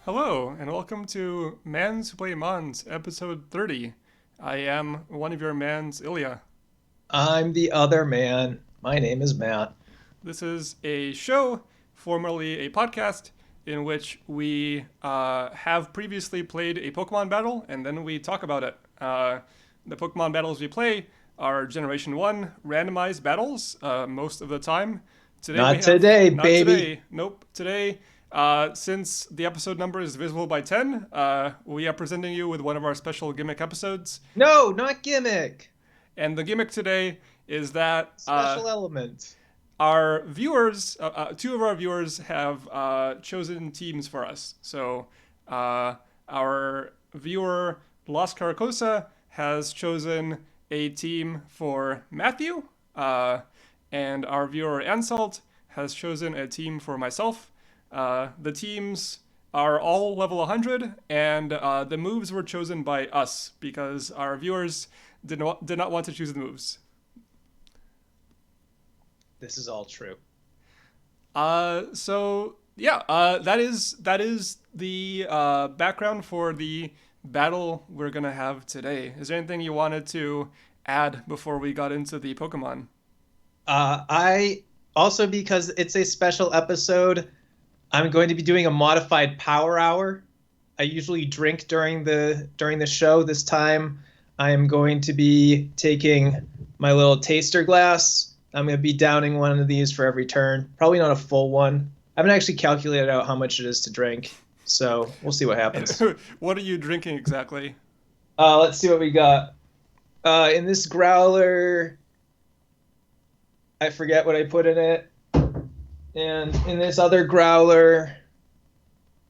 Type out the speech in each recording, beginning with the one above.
Hello, and welcome to Mans Who Play Mons, episode 30. I am one of your mans, Ilya. I'm the other man. My name is Matt. This is a show, formerly a podcast, in which we have previously played a Pokemon battle, and then we talk about it. The Pokemon battles we play are Generation 1 randomized battles, most of the time. Today we Not have... today, Not baby. today. Nope. Today, since the episode number is divisible by 10, we are presenting you with one of our special gimmick episodes. No, not gimmick. And the gimmick today is that Special element. our viewers, two of our viewers, have chosen teams for us. So our viewer, Las Caracosa, has chosen a team for Matthew, and our viewer, Ansalt, has chosen a team for myself. The teams are all level 100, and the moves were chosen by us because our viewers did not want to choose the moves. This is all true. So yeah, that is the background for the battle we're gonna have today. Is there anything you wanted to add before we got into the Pokemon? I also, because it's a special episode, I'm going to be doing a modified power hour. I usually drink during the show. This time, I am going to be taking my little taster glass. I'm going to be downing one of these for every turn. Probably not a full one. I haven't actually calculated out how much it is to drink, so we'll see what happens. What are you drinking exactly? Let's see what we got. In this growler, I forget what I put in it. And in this other growler,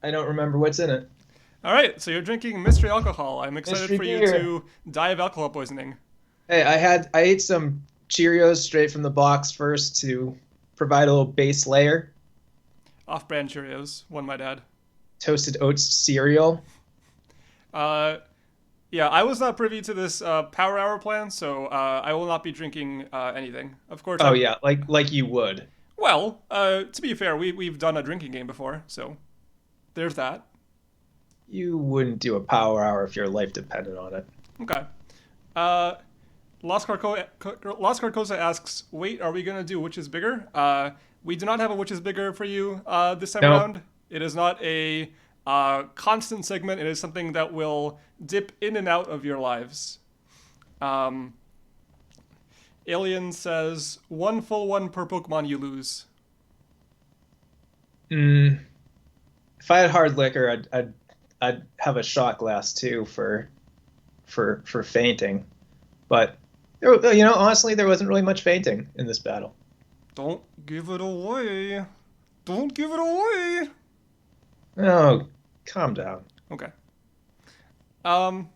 I don't remember what's in it. All right, so you're drinking mystery alcohol. I'm excited Mystery for you beer. to die of alcohol poisoning. Hey, I ate some Cheerios straight from the box first to provide a little base layer. Off-brand Cheerios, one might add. Toasted oats cereal. Uh, yeah, I was not privy to this power hour plan, so I will not be drinking anything. Of course, Oh I'm... yeah, like you would. Well, to be fair, we've done a drinking game before, so there's that. You wouldn't do a power hour if your life depended on it. Okay. Uh, Las Carcosa asks, wait, are we going to do which is bigger? We do not have a which is bigger for you this time No. around. It is not a constant segment. It is something that will dip in and out of your lives. Um, Alien says, one full one per Pokemon you lose. Mm, if I had hard liquor, I'd have a shot glass too for fainting. But honestly, there wasn't really much fainting in this battle. Don't give it away. Don't give it away. Oh, calm down. Okay. Um,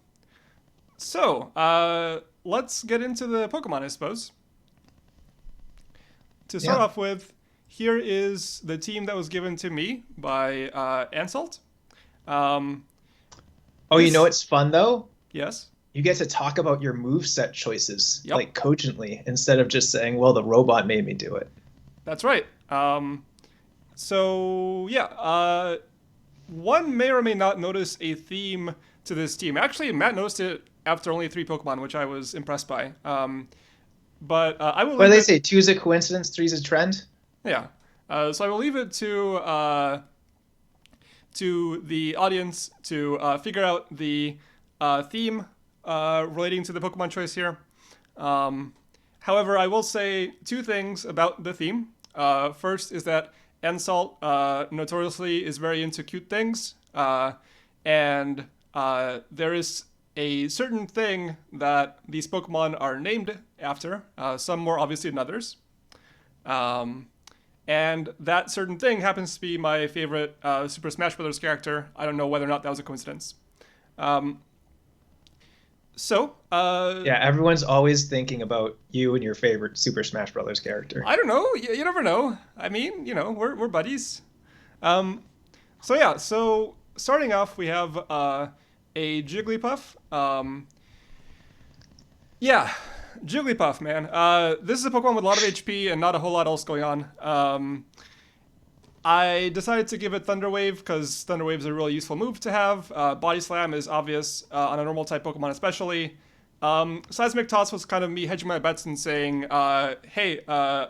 so, let's get into the Pokemon, I suppose. To start Yeah. off with, here is the team that was given to me by Ansalt. Um, Oh, you this, know what's fun though? yes, You get to talk about your move set choices yep, like cogently instead of just saying, "Well, the robot made me do it." that's right. So yeah, one may or may not notice a theme to this team. Actually, Matt noticed it after only 3 Pokemon, which I was impressed by. But I will What do leave they it. say? Two's a coincidence, three's a trend. Yeah. So I will leave it to the audience to figure out the theme relating to the Pokemon choice here. Um, However, I will say 2 things about the theme. First is that Ensalt notoriously is very into cute things, and there is a certain thing that these Pokemon are named after, some more obviously than others. Um, and that certain thing happens to be my favorite Super Smash Bros. Character. I don't know whether or not that was a coincidence. Um, so, Yeah, everyone's always thinking about you and your favorite Super Smash Brothers character. I don't know. You never know. I mean, we're buddies. Um, so yeah. So starting off, we have a Jigglypuff. Yeah, Jigglypuff, man. This is a Pokemon with a lot of HP and not a whole lot else going on. I decided to give it Thunder Wave because Thunder Wave is a really useful move to have. Body Slam is obvious on a normal type Pokemon especially. Seismic Toss was kind of me hedging my bets and saying, hey,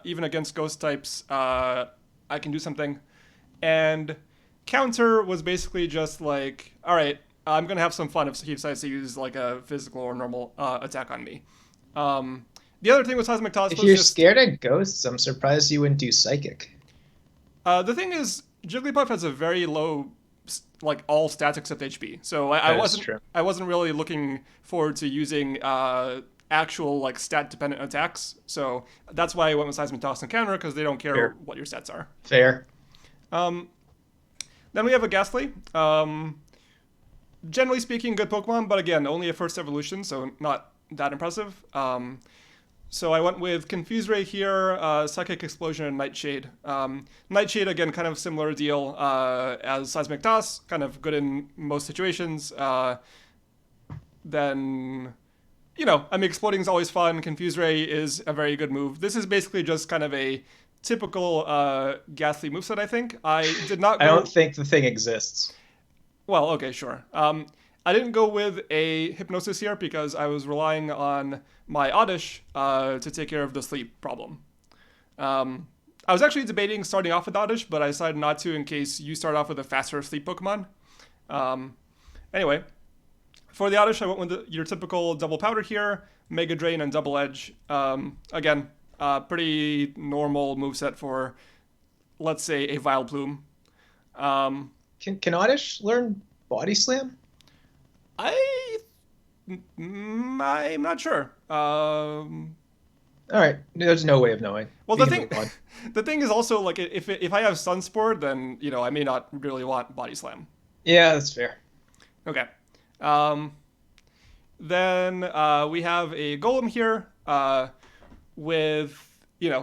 even against ghost types, I can do something. And Counter was basically just like, all right, I'm going to have some fun if he decides to use like a physical or normal attack on me. The other thing with Seismic Toss If was you're just, scared of ghosts, I'm surprised you wouldn't do Psychic. the thing is, Jigglypuff has a very low, like all stats except HP. So I wasn't really looking forward to using actual like stat dependent attacks. So that's why I went with Seismic Toss and Counter because they don't care Fair. what your stats are. Fair. Then we have a Ghastly. Generally speaking, good Pokemon, but again, only a first evolution, so not that impressive. So I went with Confuse Ray here, Psychic Explosion, and Nightshade. Nightshade, again, kind of similar deal as Seismic Toss, kind of good in most situations. Then, Exploding is always fun. Confuse Ray is a very good move. This is basically just kind of a typical Ghastly moveset, I think. I did not go... I don't think the thing exists. Well, okay, sure. I didn't go with a Hypnosis here because I was relying on my Oddish to take care of the sleep problem. I was actually debating starting off with Oddish, but I decided not to in case you start off with a faster sleep Pokemon. Anyway, for the Oddish, I went with your typical double powder here, Mega Drain and Double Edge. Again, pretty normal moveset for, let's say, a Vileplume. Can Oddish learn Body Slam? I'm not sure. All right, there's no way of knowing. Well, the thing is also like if I have Sunspore, then I may not really want Body Slam. Yeah, that's fair. Okay. Then we have a Golem here with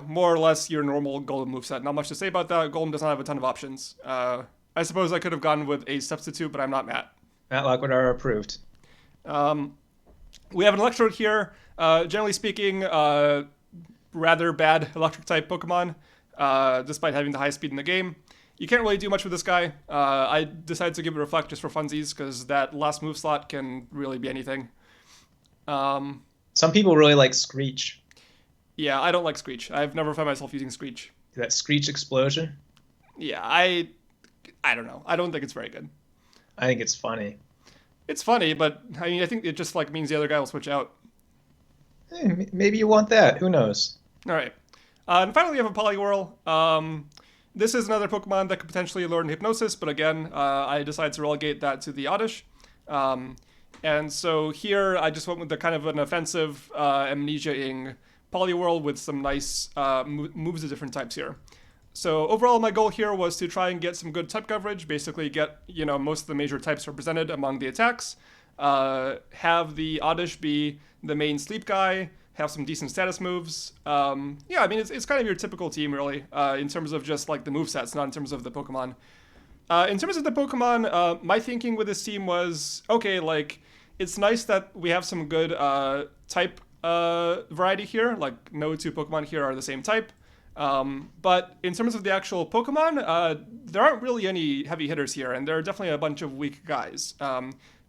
more or less your normal Golem moveset. Not much to say about that. Golem does not have a ton of options. I suppose I could have gone with a substitute, but I'm not Matt. Matt Lockwood approved. We have an Electrode here. Generally speaking, rather bad electric type Pokemon, despite having the highest speed in the game. You can't really do much with this guy. I decided to give it Reflect just for funsies because that last move slot can really be anything. Some people really like Screech. Yeah, I don't like Screech. I've never found myself using Screech. That Screech explosion? Yeah, I don't know. I don't think it's very good. I think it's funny. It's funny, but I think it just means the other guy will switch out. Hey, maybe you want that. Who knows? All right. And finally, we have a Polywhirl. This is another Pokemon that could potentially learn Hypnosis, but again, I decided to relegate that to the Oddish. And so here, I just went with the kind of an offensive Amnesia-ing Polywhirl with some nice moves of different types here. So overall, my goal here was to try and get some good type coverage, basically get, most of the major types represented among the attacks, have the Oddish be the main sleep guy, have some decent status moves. It's kind of your typical team, really, in terms of just, the movesets, not in terms of the Pokemon. In terms of the Pokemon, my thinking with this team was, okay, it's nice that we have some good type variety here, no two Pokemon here are the same type. But in terms of the actual Pokemon, there aren't really any heavy hitters here, and there are definitely a bunch of weak guys.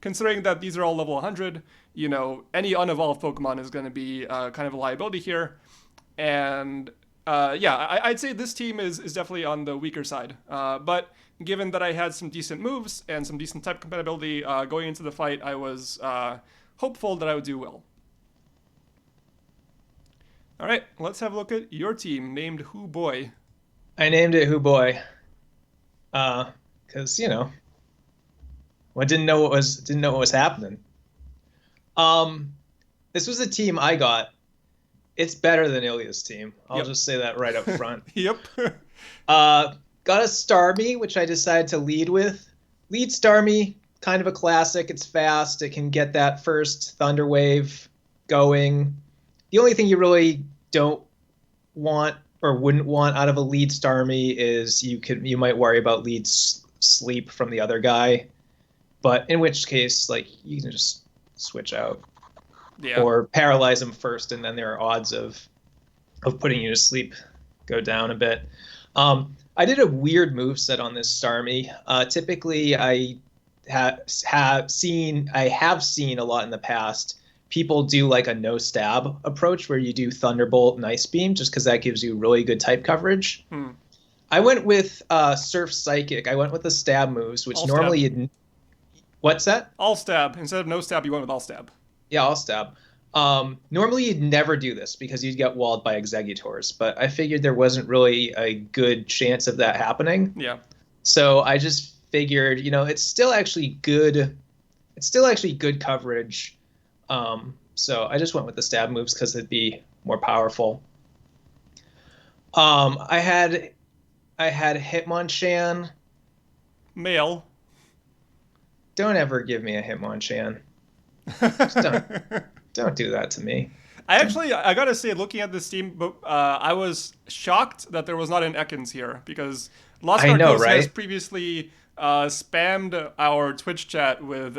Considering that these are all level 100, any unevolved Pokemon is going to be kind of a liability here. And I'd say this team is definitely on the weaker side. But given that I had some decent moves and some decent type compatibility going into the fight, I was hopeful that I would do well. All right, let's have a look at your team named Who Boy. I named it Who Boy. Because, I didn't know what was happening. This was a team I got. It's better than Ilya's team. I'll just say that right up front. Yep. Got a Starmie, which I decided to lead with. Lead Starmie, kind of a classic. It's fast. It can get that first Thunder Wave going. The only thing you really don't want or wouldn't want out of a lead Starmie is you might worry about lead sleep from the other guy, but in which case you can just switch out or paralyze him first, and then there are odds of putting you to sleep go down a bit. I did a weird move set on this Starmie. Typically, I have seen a lot in the past. People do like a no stab approach where you do Thunderbolt and Ice Beam just because that gives you really good type coverage. I went with Surf Psychic. I went with the stab moves, which All normally stab. you'd. What's that? All stab. Instead of no stab, you went with all stab. Yeah, I'll stab. Normally you'd never do this because you'd get walled by Exegutors, but I figured there wasn't really a good chance of that happening. Yeah. So I just figured, it's still actually good. It's still actually good coverage. So I just went with the stab moves because it'd be more powerful. I had Hitmonchan. Male. Don't ever give me a Hitmonchan. Don't do that to me. I gotta say, looking at this team, I was shocked that there was not an Ekans here because Lost Arcos has previously spammed our Twitch chat with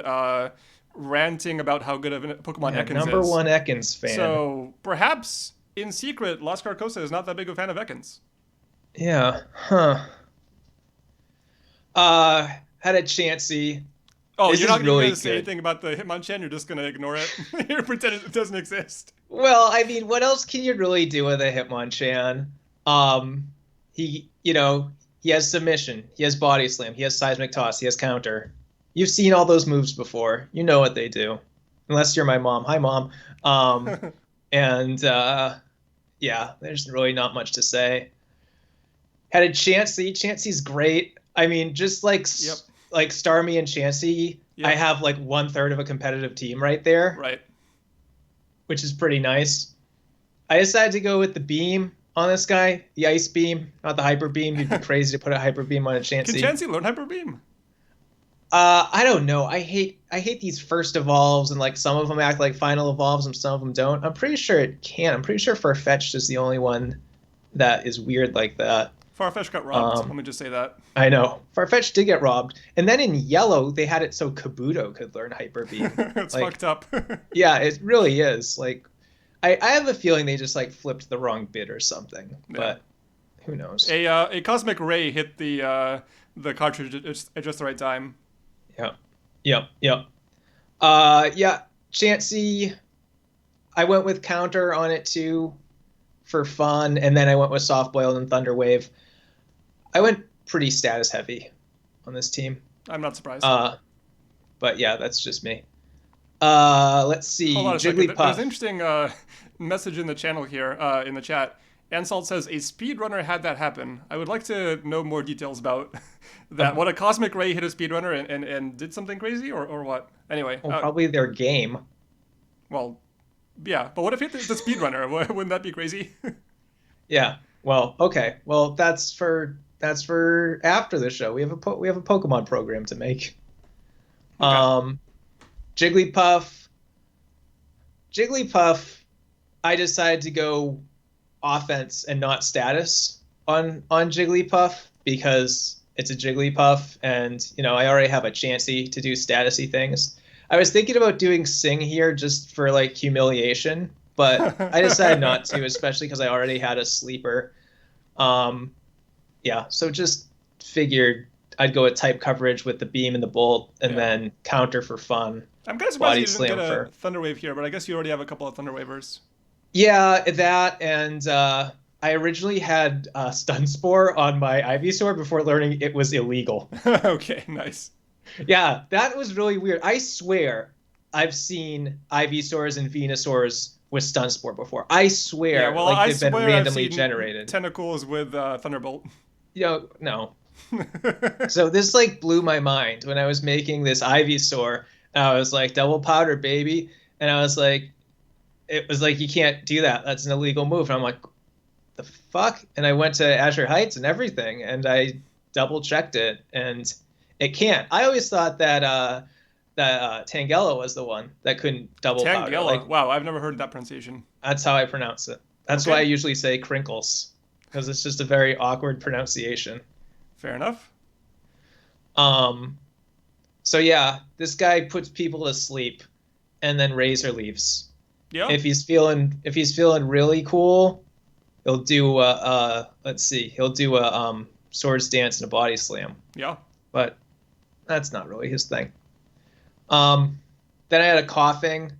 ranting about how good of a Pokemon Ekans number is. One Ekans fan. So perhaps in secret, Lost Carcosa is not that big of a fan of Ekans. Yeah. Had a Chansey. Oh, you're not really going to say anything about the Hitmonchan? You're just going to ignore it? You're pretending it doesn't exist? Well, I mean, what else can you really do with a Hitmonchan? He has Submission. He has Body Slam. He has Seismic Toss. He has Counter. You've seen all those moves before. You know what they do. Unless you're my mom. Hi, Mom. And, yeah, there's really not much to say. Had a Chansey. Chansey's great. I mean, just like... Yep. Like Starmie and Chansey, yep. I have like 1/3 of a competitive team right there. Right. Which is pretty nice. I decided to go with the beam on this guy, the Ice Beam, not the Hyper Beam. You'd be crazy to put a Hyper Beam on a Chansey. Can Chansey learn Hyper Beam? I don't know. I hate these first evolves, and like some of them act like final evolves and some of them don't. I'm pretty sure it can. I'm pretty sure Farfetch'd is the only one that is weird like that. Farfetch'd got robbed. Let me just say that. I know. Farfetch'd did get robbed. And then in yellow, they had it so Kabuto could learn Hyper Beam. It's fucked up. Yeah, it really is. Like, I have a feeling they just, like, flipped the wrong bit or something. Yeah. But who knows? A Cosmic Ray hit the cartridge at just the right time. Yep. Yeah, Chansey, I went with Counter on it, too, for fun. And then I went with Soft Boiled and Thunder Wave. I went pretty status heavy on this team. I'm not surprised. But yeah, that's just me. Let's see. Hold on a second. Jigglypuff. There's an interesting message in the channel here, in the chat. Ansalt says, a speedrunner had that happen. I would like to know more details about that. What, a Cosmic Ray hit a speedrunner and did something crazy, or what? Anyway. Well, probably their game. Well, yeah. But what if it hit the speedrunner? Wouldn't that be crazy? Yeah. Well, okay. Well, that's for after the show. We have a Pokemon program to make. Okay. Jigglypuff, I decided to go offense and not status on Jigglypuff because it's a Jigglypuff and, I already have a Chansey to do statusy things. I was thinking about doing Sing here just for, like, humiliation, but I decided not to, especially because I already had a sleeper. Yeah, so just figured I'd go with type coverage with the beam and the bolt, and then counter for fun. I'm kind of surprised you didn't get a Thunder Wave here, but I guess you already have a couple of Thunder Wavers. Yeah, that, and I originally had Stun Spore on my Ivysaur before learning it was illegal. Okay, nice. Yeah, that was really weird. I swear I've seen Ivysaurs and Venusaurs with Stun Spore before. I swear, yeah, well, like they've been randomly generated. Tentacles with Thunderbolt. No. So this like blew my mind when I was making this Ivysaur. I was like, double powder, baby. And I was like, it was like, you can't do that. That's an illegal move. And I'm like, the fuck? And I went to Azure Heights and everything, and I double checked it, and it can't. I always thought that Tangela was the one that couldn't double powder. Tangela? Like, wow, I've never heard that pronunciation. That's how I pronounce it. That's why I usually say crinkles, because it's just a very awkward pronunciation. Fair enough. So yeah, this guy puts people to sleep, and then Razor leaves. Yeah. If he's feeling really cool, He'll do let's see, he'll do a swords dance and a body slam. Yeah. But that's not really his thing. Then I had a coughing.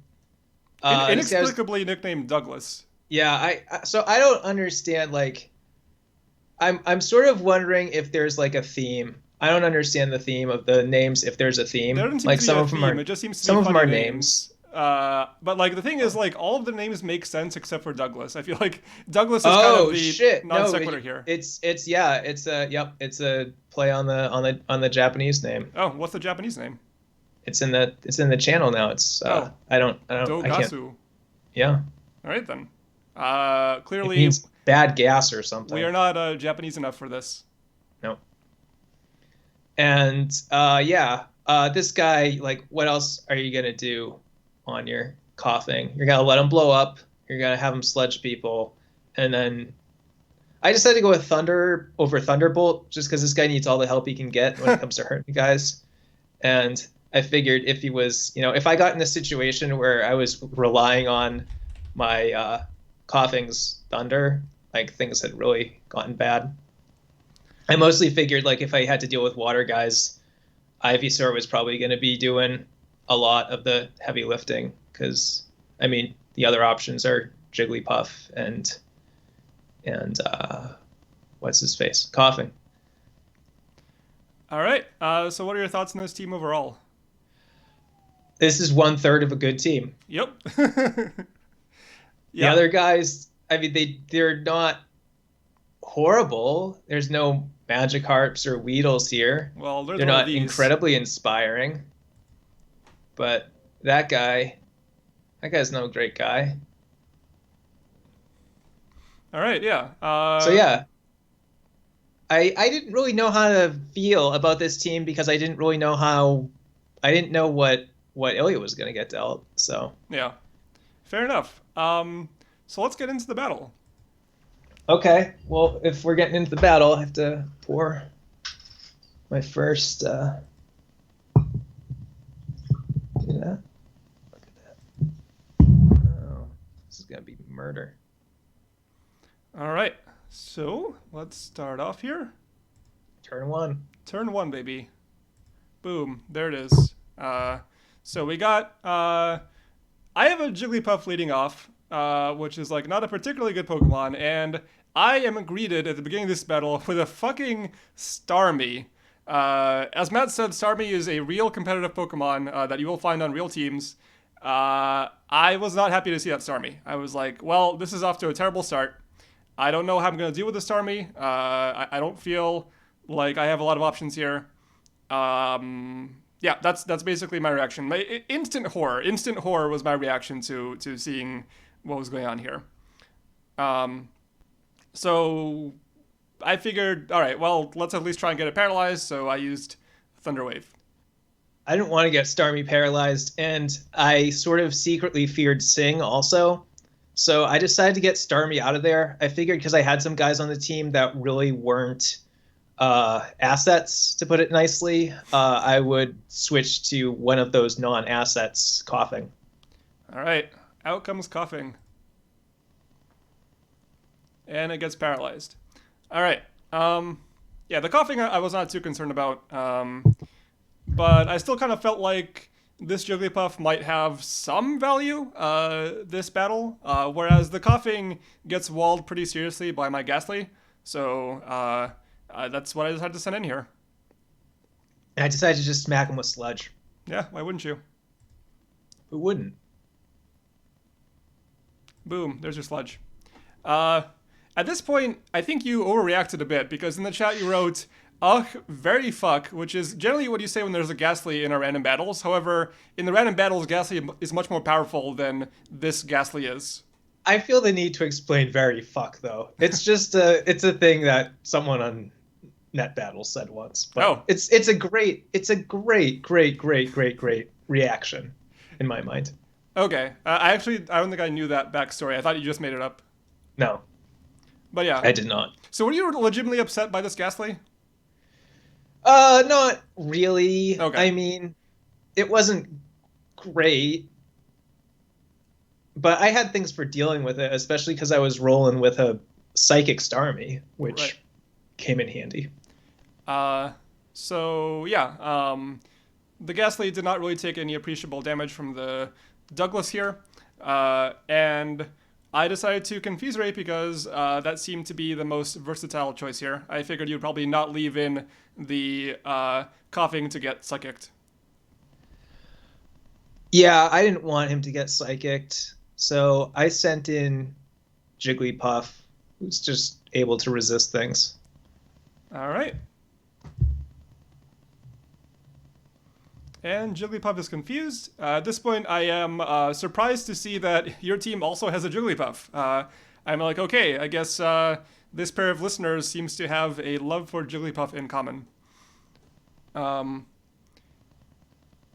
Inexplicably nicknamed Douglas. Yeah, so I don't understand, like, I'm sort of wondering if there's like a theme. I don't understand the theme of the names, if there's a theme. There doesn't seem Like to be some a of them theme. are, It just seems to some be of them funny are names. But like the thing is, like, all of the names make sense except for Douglas. I feel like Douglas is kind of the non sequitur here. It's a play on the Japanese name. Oh, what's the Japanese name? It's in the channel now. It's I can't. Dogasu. Yeah. All right then. Clearly it means bad gas or something. We are not Japanese enough for this. No. And this guy, like, what else are you gonna do on your coughing? You're gonna let him blow up. You're gonna have him sludge people, and then I decided to go with Thunder over Thunderbolt just because this guy needs all the help he can get when it comes to hurting guys. And I figured if he was, if I got in a situation where I was relying on my coughing's thunder, like things had really gotten bad. I mostly figured, like, if I had to deal with water guys, Ivysaur was probably going to be doing a lot of the heavy lifting because, I mean, the other options are Jigglypuff and what's his face? Coughing. All right. So what are your thoughts on this team overall? This is 1/3 of a good team. Yep. The other guys, I mean, they're not horrible. There's no Magikarps or Weedles here. Well, they're not incredibly inspiring. But that guy's no great guy. All right, yeah. I didn't really know how to feel about this team because I didn't know what Ilya was going to get dealt. So yeah, fair enough. So let's get into the battle. Okay. Well, if we're getting into the battle, I have to pour my first. Do that. Look at that. Oh, this is gonna be murder. All right. So let's start off here. Turn one. Turn one, baby. Boom. There it is. So we got. I have a Jigglypuff leading off, which is like not a particularly good Pokemon, and I am greeted at the beginning of this battle with a fucking Starmie. As Matt said, Starmie is a real competitive Pokemon that you will find on real teams. I was not happy to see that Starmie. I was like, well, this is off to a terrible start. I don't know how I'm going to deal with the Starmie. I don't feel like I have a lot of options here. Yeah, that's basically my reaction. Instant horror was my reaction to seeing what was going on here. So I figured, all right, well, let's at least try and get it paralyzed. So I used Thunder Wave. I didn't want to get Starmie paralyzed, and I sort of secretly feared Sing also. So I decided to get Starmie out of there. I figured because I had some guys on the team that really weren't assets, to put it nicely, I would switch to one of those non-assets, Coughing. All right, out comes Coughing. And it gets paralyzed. All right. Yeah, the Coughing I was not too concerned about. But I still kind of felt like this Jigglypuff might have some value this battle, whereas the Coughing gets walled pretty seriously by my Ghastly. So that's what I decided to send in here. I decided to just smack him with Sludge. Yeah, why wouldn't you? Who wouldn't? Boom, there's your Sludge. At this point, I think you overreacted a bit, because in the chat you wrote, ugh, very fuck, which is generally what you say when there's a Ghastly in our random battles. However, in the random battles, Ghastly is much more powerful than this Ghastly is. I feel the need to explain very fuck, though. It's just it's a thing that someone on Net Battles said once. But it's a great reaction in my mind. Okay. I don't think I knew that backstory. I thought you just made it up. No. But yeah. I did not. So were you legitimately upset by this Ghastly? Not really. Okay. I mean, it wasn't great, but I had things for dealing with it, especially because I was rolling with a Psychic Starmie, which Right. came in handy. So yeah, the Ghastly did not really take any appreciable damage from the Douglas here, and I decided to Confuse Ray because that seemed to be the most versatile choice here. I figured you'd probably not leave in the coughing to get psychicked. Yeah, I didn't want him to get psychicked, so I sent in Jigglypuff, who's just able to resist things. All right. And Jigglypuff is confused. At this point, I am surprised to see that your team also has a Jigglypuff. I'm like, okay, I guess this pair of listeners seems to have a love for Jigglypuff in common.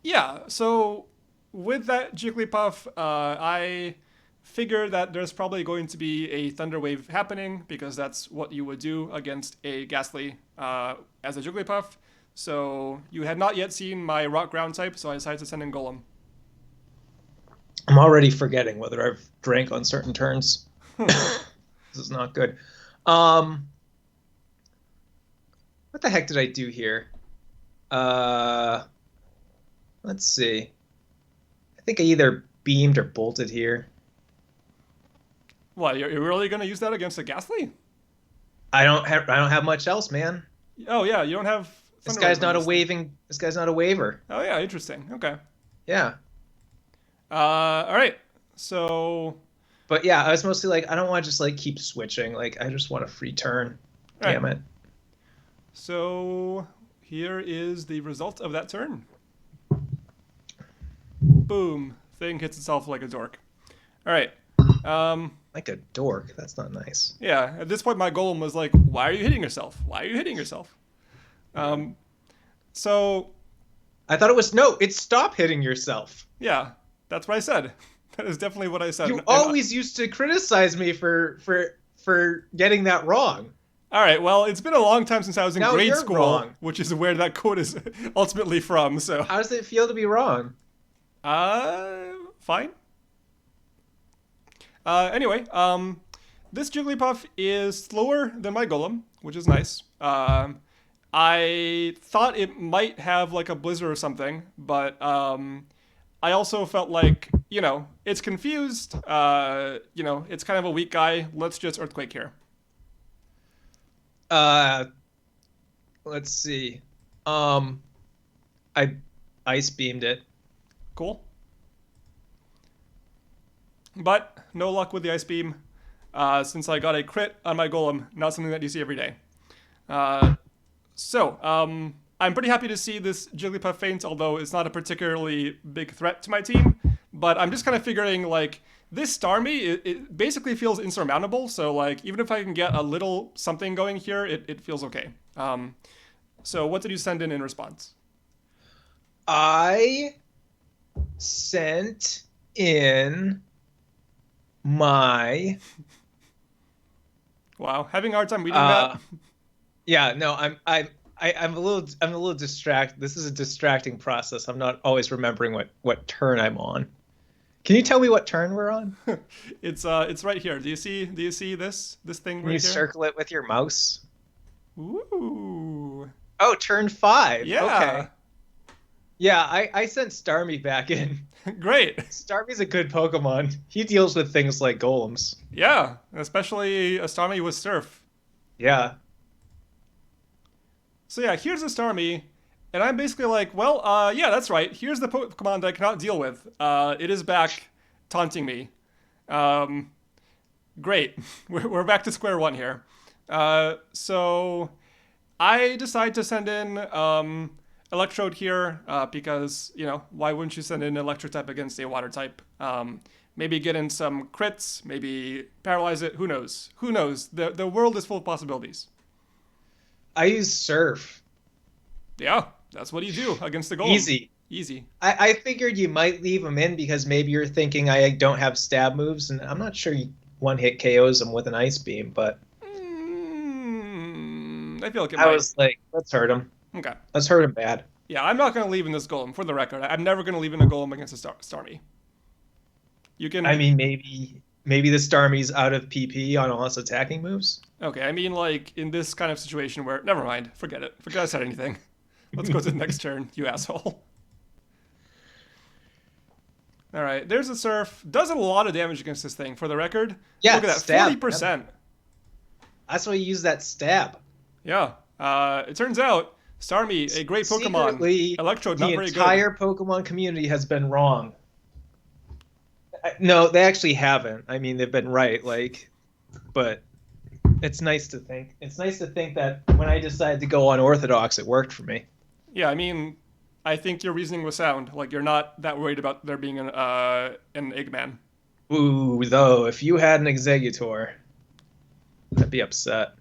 Yeah, so with that Jigglypuff, I figure that there's probably going to be a Thunder Wave happening because that's what you would do against a Ghastly as a Jigglypuff. So you had not yet seen my Rock Ground type, so I decided to send in Golem. I'm already forgetting whether I've drank on certain turns. This is not good. What the heck did I do here? Let's see. I think I either beamed or bolted here. What, you're really going to use that against a Ghastly? I don't have much else, man. Oh yeah, you don't have This Thunder guy's Wave not on a waving. This guy's not a waver. Oh yeah, interesting. Okay. Yeah. All right. So But yeah, I was mostly like, I don't want to just like keep switching. Like, I just want a free turn. All Damn right. it. So here is the result of that turn. Boom. Thing hits itself like a dork. All right. Like a dork. That's not nice. Yeah, at this point, my golem was like, why are you hitting yourself? Why are you hitting yourself? So, I thought it was no. It's stop hitting yourself. yeah, that's what I said. That is definitely what I said. You And always used to criticize me for getting that wrong. all right, well, it's been a long time since I was in Now grade you're school, wrong. which is where that quote is ultimately from, so. How does it feel to be wrong? Fine. Anyway, this Jigglypuff is slower than my Golem, which is nice. I thought it might have like a blizzard or something, but I also felt like, it's confused. It's kind of a weak guy. Let's just Earthquake here. Let's see. I ice beamed it. Cool. But no luck with the Ice Beam, since I got a crit on my Golem, not something that you see every day. So, I'm pretty happy to see this Jigglypuff faint, although it's not a particularly big threat to my team. But I'm just kind of figuring, like, this Starmie, it basically feels insurmountable, so, like, even if I can get a little something going here, it feels okay. So what did you send in response? I sent in my Wow, having a hard time reading that. Yeah, no, I'm a little distracted. This is a distracting process. I'm not always remembering what turn I'm on. Can you tell me what turn we're on? It's right here. Do you see this thing Can right you here? circle it with your mouse? Ooh. Oh, turn 5. Yeah. Okay. Yeah, I sent Starmie back in. Great. Starmie's a good Pokemon. He deals with things like golems. Yeah, especially a Starmie with Surf. Yeah. So yeah, here's a Starmie, and I'm basically like, well, yeah, that's right. Here's the Pokemon that I cannot deal with. It is back, taunting me. Great. We're back to square one here. So I decide to send in Electrode here because, why wouldn't you send in Electric type against a water type? Maybe get in some crits, maybe paralyze it. Who knows? Who knows? The world is full of possibilities. I use Surf. Yeah, that's what you do against the Golem. Easy. I figured you might leave him in because maybe you're thinking I don't have stab moves, and I'm not sure you one-hit KOs him with an Ice Beam, but I feel like I was like, let's hurt him. Okay. Let's hurt him bad. Yeah, I'm not going to leave in this Golem, for the record. I'm never going to leave in a Golem against a Starmie. You can... I mean, maybe Maybe the Starmie's out of PP on all its attacking moves. Okay, I mean, like, in this kind of situation where... Never mind. Forget it. Forget I said anything. Let's go to the next turn, you asshole. All right, there's a Surf. Does a lot of damage against this thing, for the record. Yeah, look at that, stab, 40%. Man. That's why you use that stab. Yeah. It turns out, Starmie, a great Pokemon. Secretly, Electrode, not very good. The entire Pokemon community has been wrong. No, they actually haven't. I mean, they've been right, but it's nice to think. It's nice to think that when I decided to go unorthodox, it worked for me. Yeah, I mean, I think your reasoning was sound. Like, you're not that worried about there being an Eggman. Ooh, though, if you had an Exeggutor, I'd be upset.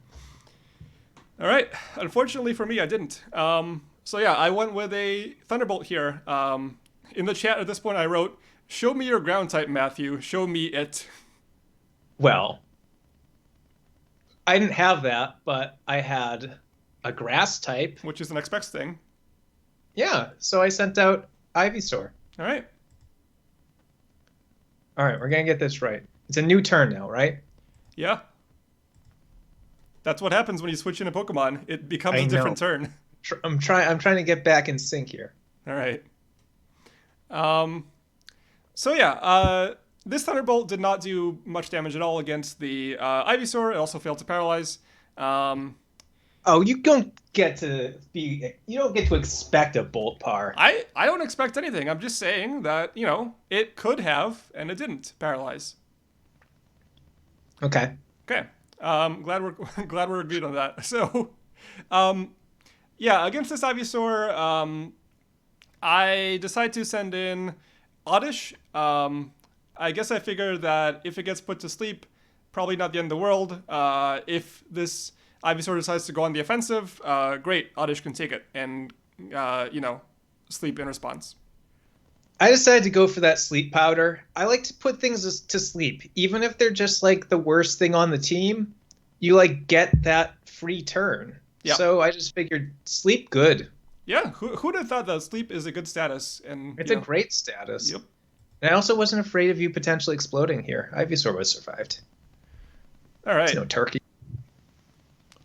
All right. Unfortunately for me, I didn't. So yeah, I went with a Thunderbolt here. In the chat at this point, I wrote, "Show me your ground type, Matthew. Show me it." Well, I didn't have that, but I had a grass type. Which is the next best thing. Yeah, so I sent out Ivysaur. All right. All right, we're going to get this right. It's a new turn now, right? Yeah. That's what happens when you switch in a Pokemon. It becomes a different turn. I'm trying to get back in sync here. All right. So yeah, this Thunderbolt did not do much damage at all against the Ivysaur. It also failed to paralyze. Oh, you don't get to expect a Bolt Par. I don't expect anything. I'm just saying that, it could have and it didn't paralyze. Okay. Okay. Glad we're agreed on that. So, yeah, against this Ivysaur, I decided to send in Oddish. I guess I figured that if it gets put to sleep, probably not the end of the world. If this Ivysaur decides to go on the offensive, great, Oddish can take it and, sleep in response. I decided to go for that sleep powder. I like to put things to sleep, even if they're just like the worst thing on the team. You get that free turn. Yep. So I just figured sleep good. Yeah, who'd have thought that sleep is a good status? And it's a great status. Yep. And I also wasn't afraid of you potentially exploding here. Ivysaur was survived. All right. It's no turkey.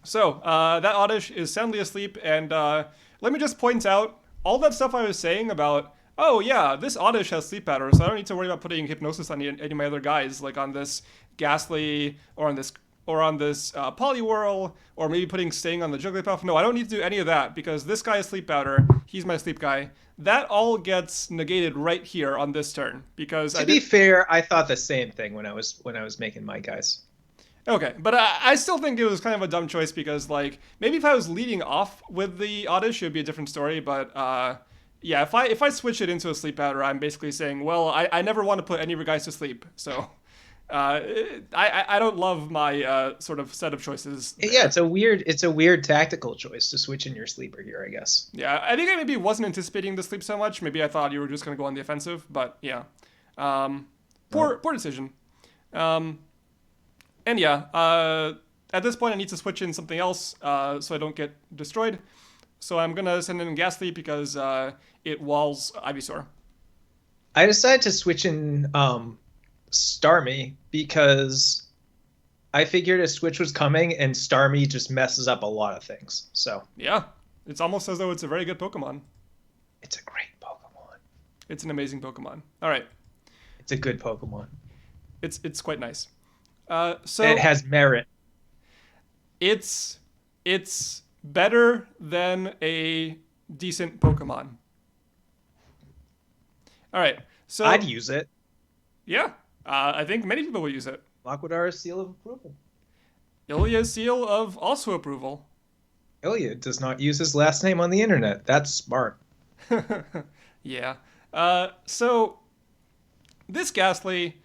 So that Oddish is soundly asleep, and let me just point out all that stuff I was saying about. Oh yeah, this Oddish has sleep powder, so I don't need to worry about putting hypnosis on any of my other guys, like on this Ghastly or on this Polywhirl, or maybe putting Sting on the Jigglypuff. No, I don't need to do any of that because this guy is sleep powder. He's my sleep guy. That all gets negated right here on this turn because to be fair, I thought the same thing when I was making my guys. Okay, but I still think it was kind of a dumb choice because maybe if I was leading off with the Oddish, it would be a different story, but. Yeah, if I switch it into a sleep powder, I'm basically saying, well, I never want to put any of your guys to sleep. So I don't love my sort of set of choices there. Yeah, it's a weird tactical choice to switch in your sleeper here, I guess. Yeah, I think I maybe wasn't anticipating the sleep so much. Maybe I thought you were just going to go on the offensive, but yeah. Poor decision. And yeah, at this point I need to switch in something else so I don't get destroyed. So I'm going to send in Ghastly because it walls Ivysaur. I decided to switch in Starmie because I figured a switch was coming and Starmie just messes up a lot of things. So yeah, it's almost as though it's a very good Pokemon. It's a great Pokemon. It's an amazing Pokemon. All right. It's a good Pokemon. It's quite nice. So it has merit. It's better than a decent Pokemon. All right, so I'd use it. Yeah, I think many people will use it. Laquidara's seal of approval. Ilya's seal of also approval. Ilya does not use his last name on the internet. That's smart. Yeah. So this Ghastly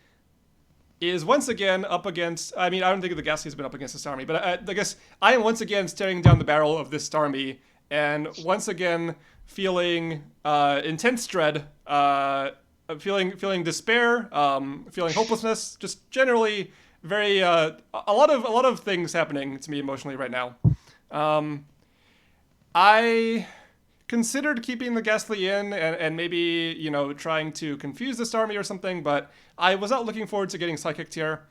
is once again up against. I mean, I don't think the Ghastly's been up against the Starmie, but I guess I am once again staring down the barrel of this Starmie, and once again feeling intense dread, feeling despair, feeling hopelessness, just generally very a lot of things happening to me emotionally right now. I considered keeping the Ghastly in and maybe, trying to confuse the Starmie or something, but I was not looking forward to getting Psychic here.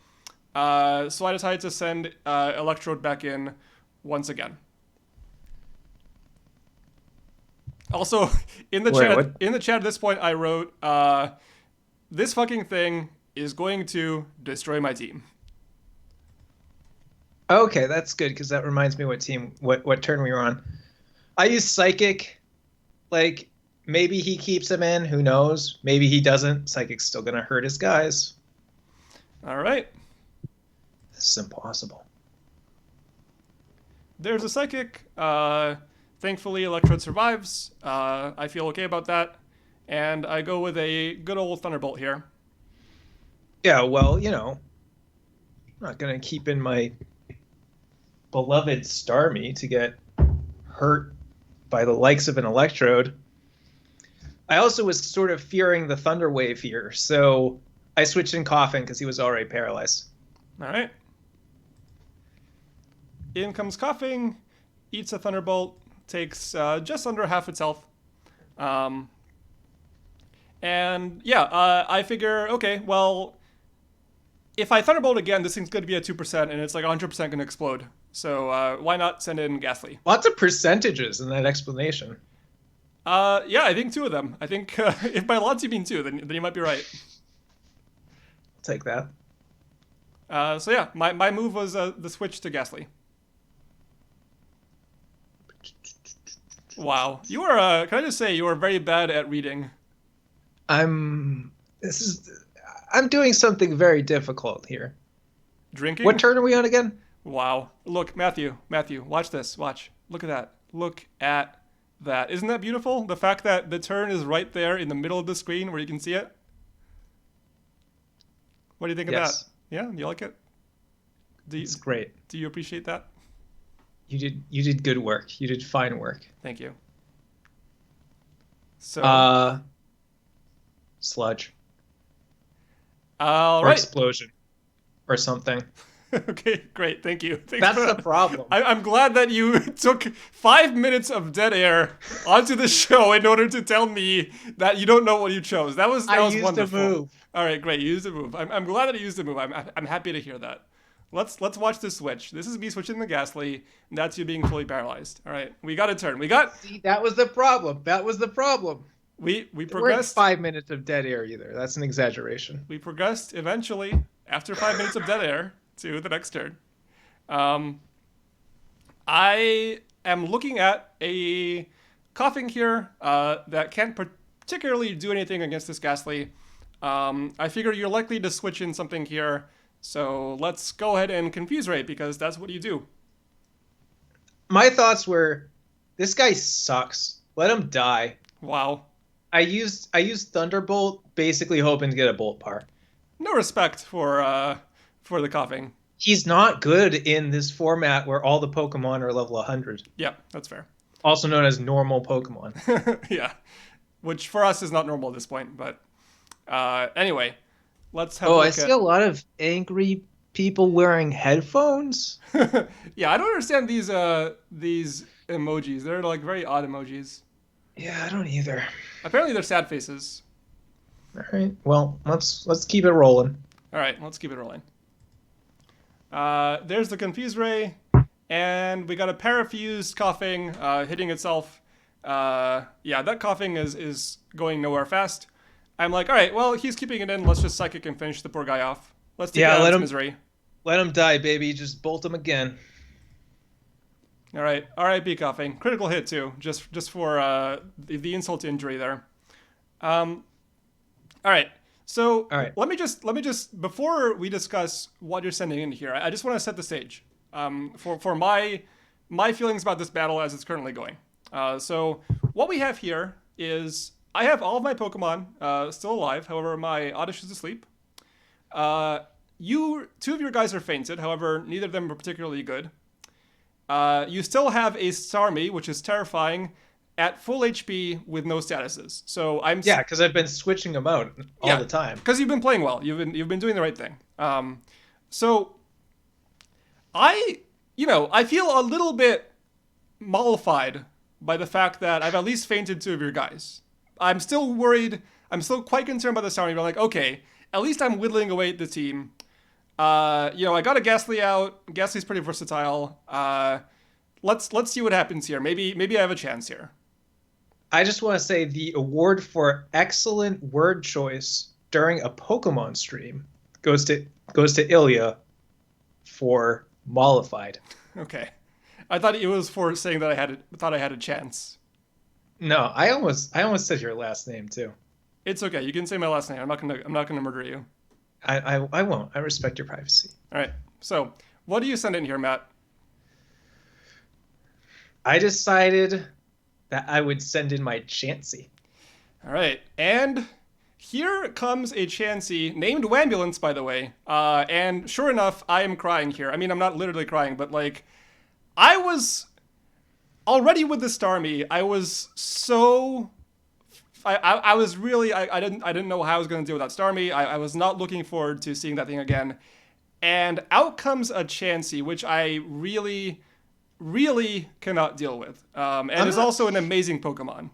So I decided to send Electrode back in once again. Also, in the chat at this point, I wrote, this fucking thing is going to destroy my team. Okay, that's good, because that reminds me what turn we were on. I used Psychic. Like, maybe he keeps him in. Who knows? Maybe he doesn't. Psychic's still going to hurt his guys. All right. This is impossible. There's a Psychic. Thankfully, Electrode survives. I feel okay about that. And I go with a good old Thunderbolt here. Yeah, well, I'm not going to keep in my beloved Starmie to get hurt by the likes of an Electrode. I also was sort of fearing the Thunder Wave here, so I switched in Coughing because he was already paralyzed. All right. In comes Coughing, eats a Thunderbolt, takes just under half its health. I figure, okay, well, if I Thunderbolt again, this thing's going to be at 2%, and it's like 100% going to explode. So why not send in Ghastly? Lots of percentages in that explanation. Yeah, I think 2 of them. I think if by lots you mean 2, then you might be right. I'll take that. So yeah, my move was the switch to Ghastly. Wow, you are. Can I just say you are very bad at reading? I'm doing something very difficult here. Drinking? What turn are we on again? Wow. Look, Matthew, watch this. Watch. Look at that. Look at that. Isn't that beautiful? The fact that the turn is right there in the middle of the screen where you can see it. What do you think of that? Yeah, you like it? It's great. Do you appreciate that? You did good work. You did fine work. Thank you. So sludge. All right. Explosion. Or something. Okay, great. Thank you. That's the problem. I'm glad that you took 5 minutes of dead air onto the show in order to tell me that you don't know what you chose. That was wonderful. I used a move. All right, great. You used a move. I'm glad that you used a move. I'm happy to hear that. Let's watch this switch. This is me switching the Ghastly, and that's you being fully paralyzed. All right, we got a turn. See, that was the problem. We progressed. There weren't 5 minutes of dead air either. That's an exaggeration. We progressed eventually after 5 minutes of dead air to the next turn. I am looking at a Coughing here that can't particularly do anything against this Ghastly. I figure you're likely to switch in something here, so let's go ahead and Confuse Ray, because that's what you do. My thoughts were, this guy sucks. Let him die. Wow. I used Thunderbolt, basically hoping to get a Bolt Par. No respect for the Coughing. He's not good in this format where all the Pokemon are level 100. Yeah, that's fair. Also known as normal Pokemon. Yeah, which for us is not normal at this point. But anyway, let's have a look I see a lot of angry people wearing headphones. Yeah, I don't understand these emojis. They're like very odd emojis. Yeah, I don't either. Apparently they're sad faces. All right, well, let's keep it rolling. All right, let's keep it rolling. There's the Confuse Ray, and we got a Parafused Coughing hitting itself. Yeah, that Coughing is going nowhere fast. I'm like, all right, well, he's keeping it in. Let's just Psychic and finish the poor guy off. Let's take out his misery. Let him die, baby. Just bolt him again. All right, R.I.P. Coughing. Critical hit too, just for the insult to injury there. All right. So let me just before we discuss what you're sending in here, I just want to set the stage for my feelings about this battle as it's currently going. So what we have here is I have all of my Pokemon still alive. However, my Oddish is asleep. Two of your guys are fainted. However, neither of them are particularly good. You still have a Starmie, which is terrifying, at full HP with no statuses. So because I've been switching them out all the time. Because you've been playing well. You've been doing the right thing. So I feel a little bit mollified by the fact that I've at least fainted 2 of your guys. I'm still worried. I'm still quite concerned about this army. But like, okay, at least I'm whittling away at the team. I got a Ghastly out. Ghastly's pretty versatile. Let's see what happens here. Maybe I have a chance here. I just want to say the award for excellent word choice during a Pokemon stream goes to Ilya for mollified. Okay. I thought it was for saying that I had a chance. No, I almost said your last name too. It's okay. You can say my last name. I'm not gonna murder you. I won't. I respect your privacy. All right. So, what do you send in here, Matt? I decided that I would send in my Chansey. All right. And here comes a Chansey named Wambulance, by the way. And sure enough, I am crying here. I mean, I'm not literally crying, but like, I was already with the Starmie. I was so. I was really. I didn't know how I was going to deal with that Starmie. I was not looking forward to seeing that thing again. And out comes a Chansey, which I really, really cannot deal with. And is also an amazing Pokemon.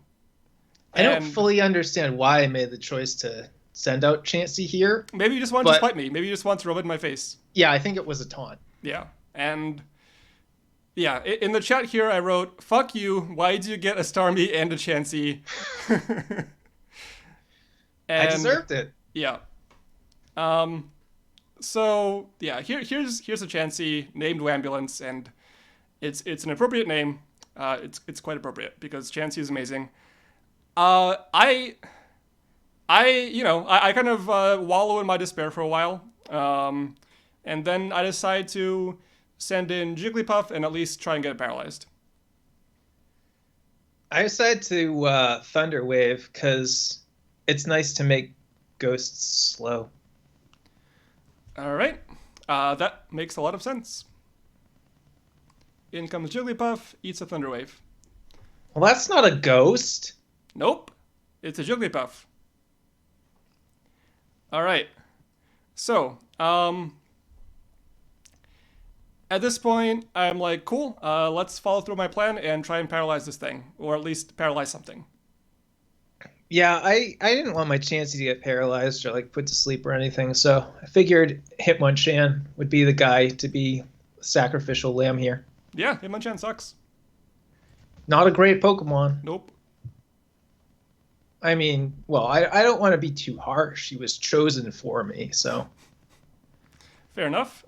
I don't fully understand why I made the choice to send out Chansey here. Maybe you just want to spite me. Maybe you just want to rub it in my face. Yeah, I think it was a taunt. Yeah. And yeah, in the chat here I wrote, "Fuck you, why did you get a Starmie and a Chansey?" I deserved it. Yeah. So yeah, here's a Chansey named Wambulance, and it's an appropriate name. It's quite appropriate because Chansey is amazing. I kind of wallow in my despair for a while, and then I decide to send in Jigglypuff and at least try and get it paralyzed. I decided to Thunder Wave because it's nice to make ghosts slow. All right, that makes a lot of sense. In comes Jigglypuff, eats a Thunder Wave. Well, that's not a ghost. Nope, it's a Jigglypuff. All right, so at this point, I'm like, cool, let's follow through my plan and try and paralyze this thing, or at least paralyze something. Yeah, I didn't want my Chansey to get paralyzed or like put to sleep or anything, so I figured Hitmonchan would be the guy to be sacrificial lamb here. Yeah, Hitmonchan sucks. Not a great Pokemon. Nope. I mean, well, I don't want to be too harsh. He was chosen for me, so. Fair enough.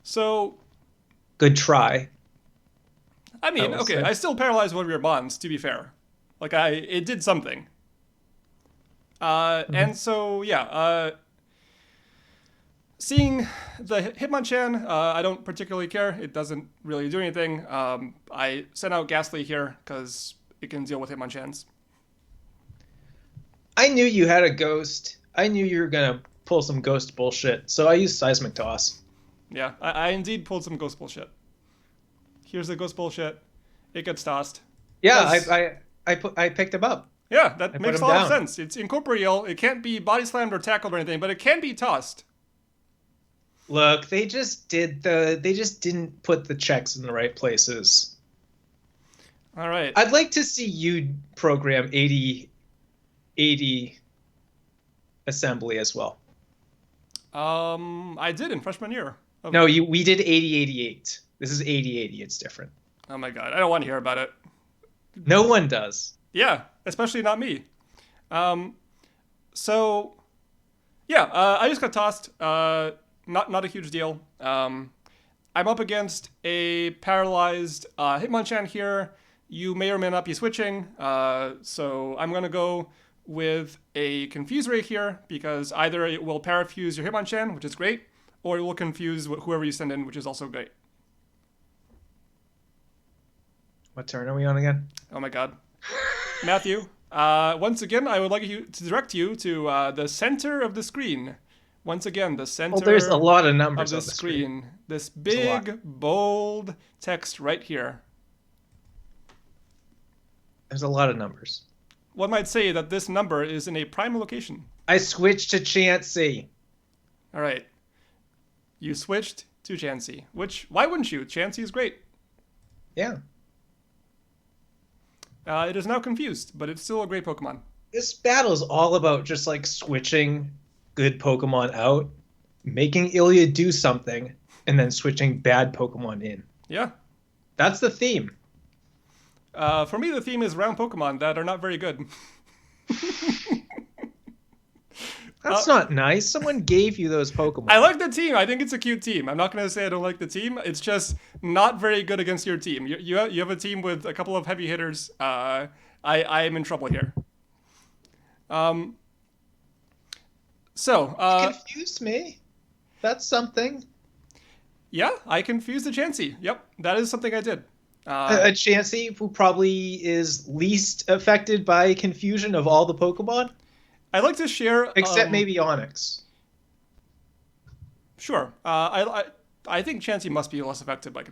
So. Good try. I mean, okay, I still paralyzed one of your Mons, to be fair. Like, it did something. And so, yeah, seeing the Hitmonchan, I don't particularly care. It doesn't really do anything. I sent out Ghastly here because it can deal with Hitmonchans. I knew you had a ghost. I knew you were going to pull some ghost bullshit, so I used Seismic Toss. Yeah, I indeed pulled some ghost bullshit. Here's the ghost bullshit. It gets tossed. Yeah, I picked him up. Yeah, that makes a lot of sense. It's incorporeal. It can't be body slammed or tackled or anything, but it can be tossed. Look, they just didn't put the checks in the right places. All right. I'd like to see you program 80 assembly as well. I did in freshman year. No, we did 8088. This is 8080. It's different. Oh my god, I don't want to hear about it. No one does. Yeah, especially not me. So yeah, I just got tossed. Not a huge deal. I'm up against a paralyzed Hitmonchan here. You may or may not be switching. So I'm gonna go with a Confuse Ray here because either it will parafuse your Hitmonchan, which is great, or it will confuse whoever you send in, which is also great. What turn are we on again? Oh my god. Matthew, once again, I would like to direct you to the center of the screen. Once again, the center there's a lot of numbers of the screen. This big, bold text right here. There's a lot of numbers. One might say that this number is in a prime location. I switched to Chansey. All right. You switched to Chansey, which, why wouldn't you? Chansey is great. Yeah. It is now confused, but it's still a great Pokemon. This battle is all about just like switching good Pokemon out, making Ilya do something, and then switching bad Pokemon in. Yeah. That's the theme. For me, the theme is round Pokemon that are not very good. That's not nice. Someone gave you those Pokemon. I like the team. I think it's a cute team. I'm not going to say I don't like the team. It's just not very good against your team. You have a team with a couple of heavy hitters. I am in trouble here. You confused me. That's something. Yeah, I confused a Chansey. Yep, that is something I did. A Chansey who probably is least affected by confusion of all the Pokemon. I'd like to share, except maybe Onyx. Sure. I think Chansey must be less affected by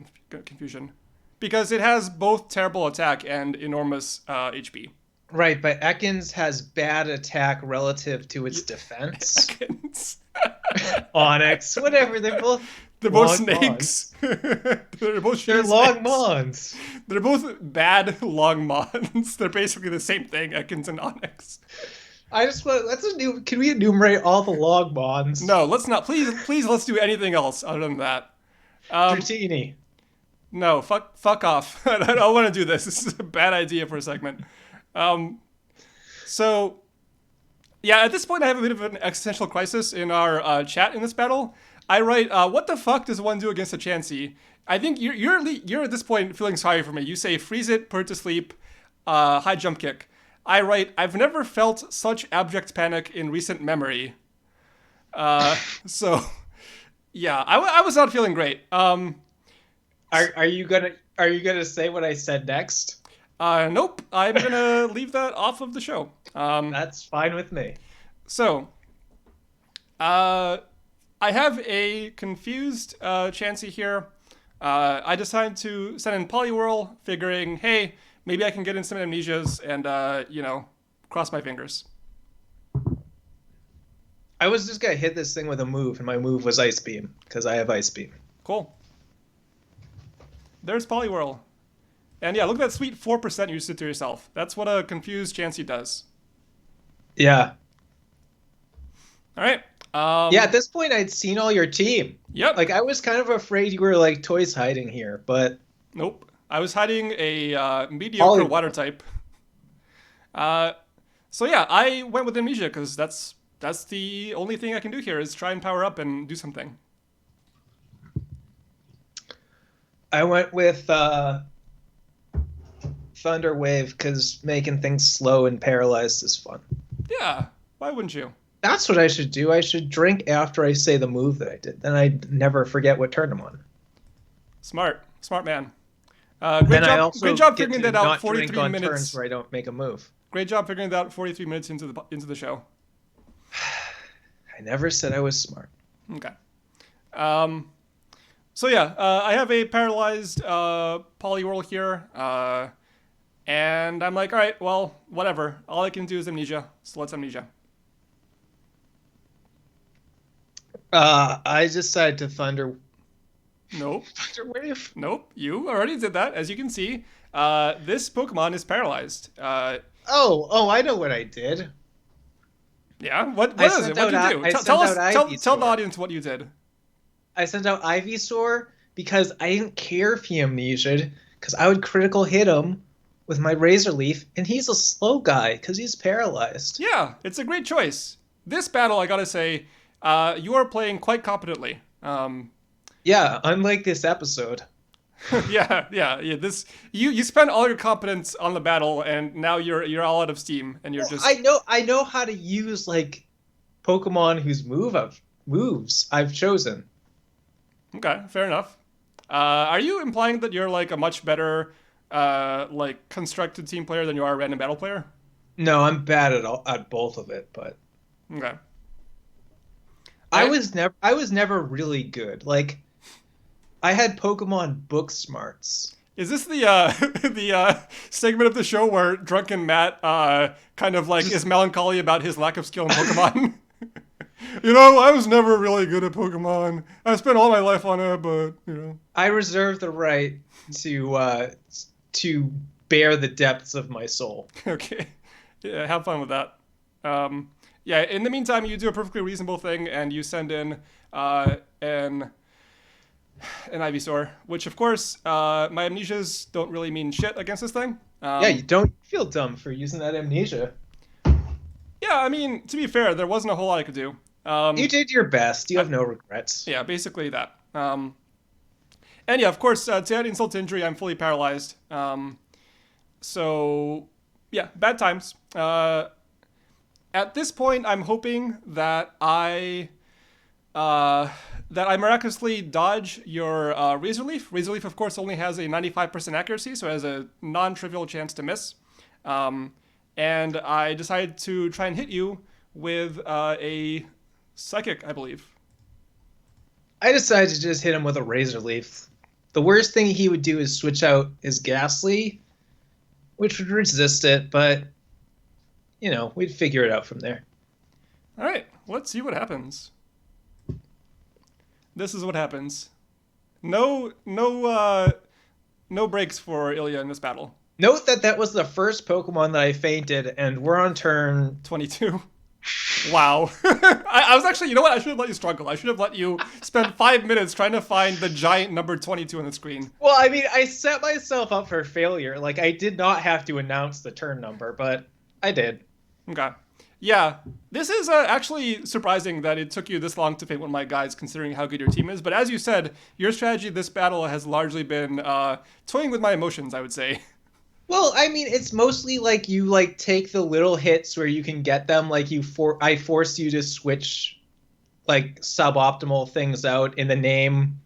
confusion because it has both terrible attack and enormous HP. Right, but Ekans has bad attack relative to its defense. Ekans. Onyx, whatever. They're both snakes. They're long Mons. They're both bad long Mons. They're basically the same thing, Ekans and Onyx. I just want can we enumerate all the long Mons? No, let's not. Please, let's do anything else other than that. Dratini. No, fuck off. I don't want to do this. This is a bad idea for a segment. So, yeah, at this point I have a bit of an existential crisis in our chat in this battle. I write, what the fuck does one do against a Chansey? I think you're at this point feeling sorry for me. You say freeze it, put it to sleep, high jump kick. I write, I've never felt such abject panic in recent memory. So, yeah, I was not feeling great. Are you gonna say what I said next? Nope. I'm gonna leave that off of the show. That's fine with me. So, I have a confused Chansey here. I decided to send in Polywhirl, figuring, hey, maybe I can get in some amnesias and, cross my fingers. I was just going to hit this thing with a move, and my move was Ice Beam, because I have Ice Beam. Cool. There's Polywhirl. And yeah, look at that sweet 4% you said to yourself. That's what a confused Chansey does. Yeah. All right. Yeah, at this point, I'd seen all your team. Yep. Like, I was kind of afraid you were, like, toys hiding here, but... Nope. I was hiding a mediocre water type. So yeah, I went with Amnesia because that's the only thing I can do here is try and power up and do something. I went with Thunder Wave because making things slow and paralyzed is fun. Yeah, why wouldn't you? That's what I should do. I should drink after I say the move that I did. Then I'd never forget what turn I'm on. Smart man. Great job figuring that out. 43 minutes turns where I don't make a move. Great job figuring that out. 43 minutes into the show. I never said I was smart. Okay. So yeah, I have a paralyzed Polywhirl here, and I'm like, all right, well, whatever. All I can do is Amnesia, so let's Amnesia. I decided to Thunder. Nope. Thunder Wave? Nope. You already did that. As you can see, this Pokemon is paralyzed. Oh, I know what I did. Yeah? What is it? What did you do? Tell the audience what you did. I sent out Ivysaur because I didn't care if he amnesia'd, because I would critical hit him with my Razor Leaf, and he's a slow guy because he's paralyzed. Yeah, it's a great choice. This battle, I gotta say, you are playing quite competently. Yeah, unlike this episode. yeah. This you spent all your competence on the battle, and now you're all out of steam, and you're just. I know how to use like Pokemon whose moves I've chosen. Okay, fair enough. Are you implying that you're like a much better like constructed team player than you are a random battle player? No, I'm bad at both of it, but. Okay. I was never really good. Like, I had Pokemon book smarts. Is this the segment of the show where drunken Matt kind of like is melancholy about his lack of skill in Pokemon? I was never really good at Pokemon. I spent all my life on it, but I reserve the right to bare the depths of my soul. Okay. Yeah, have fun with that. Yeah, in the meantime, you do a perfectly reasonable thing, and you send in an Ivysaur, which, of course, my amnesias don't really mean shit against this thing. Yeah, you don't feel dumb for using that amnesia. Yeah, I mean, to be fair, there wasn't a whole lot I could do. You did your best. You have no regrets. Yeah, basically that. And yeah, of course, to add insult to injury, I'm fully paralyzed. So, yeah, bad times. At this point, I'm hoping that I miraculously dodge your Razor Leaf. Razor Leaf, of course, only has a 95% accuracy, so it has a non-trivial chance to miss. And I decided to try and hit you with a Psychic, I believe. I decided to just hit him with a Razor Leaf. The worst thing he would do is switch out his Ghastly, which would resist it, but, we'd figure it out from there. All right, let's see what happens. This is what happens. No breaks for Ilya in this battle. Note that was the first Pokemon that I fainted, and we're on turn 22. Wow. I was actually, you know what? I should have let you struggle. I should have let you spend 5 minutes trying to find the giant number 22 on the screen. Well, I mean, I set myself up for failure. Like, I did not have to announce the turn number, but I did. Okay. Yeah, this is actually surprising that it took you this long to faint one of my guys, considering how good your team is. But as you said, your strategy this battle has largely been toying with my emotions, I would say. Well, I mean, it's mostly like you take the little hits where you can get them. Like I forced you to switch suboptimal things out in the name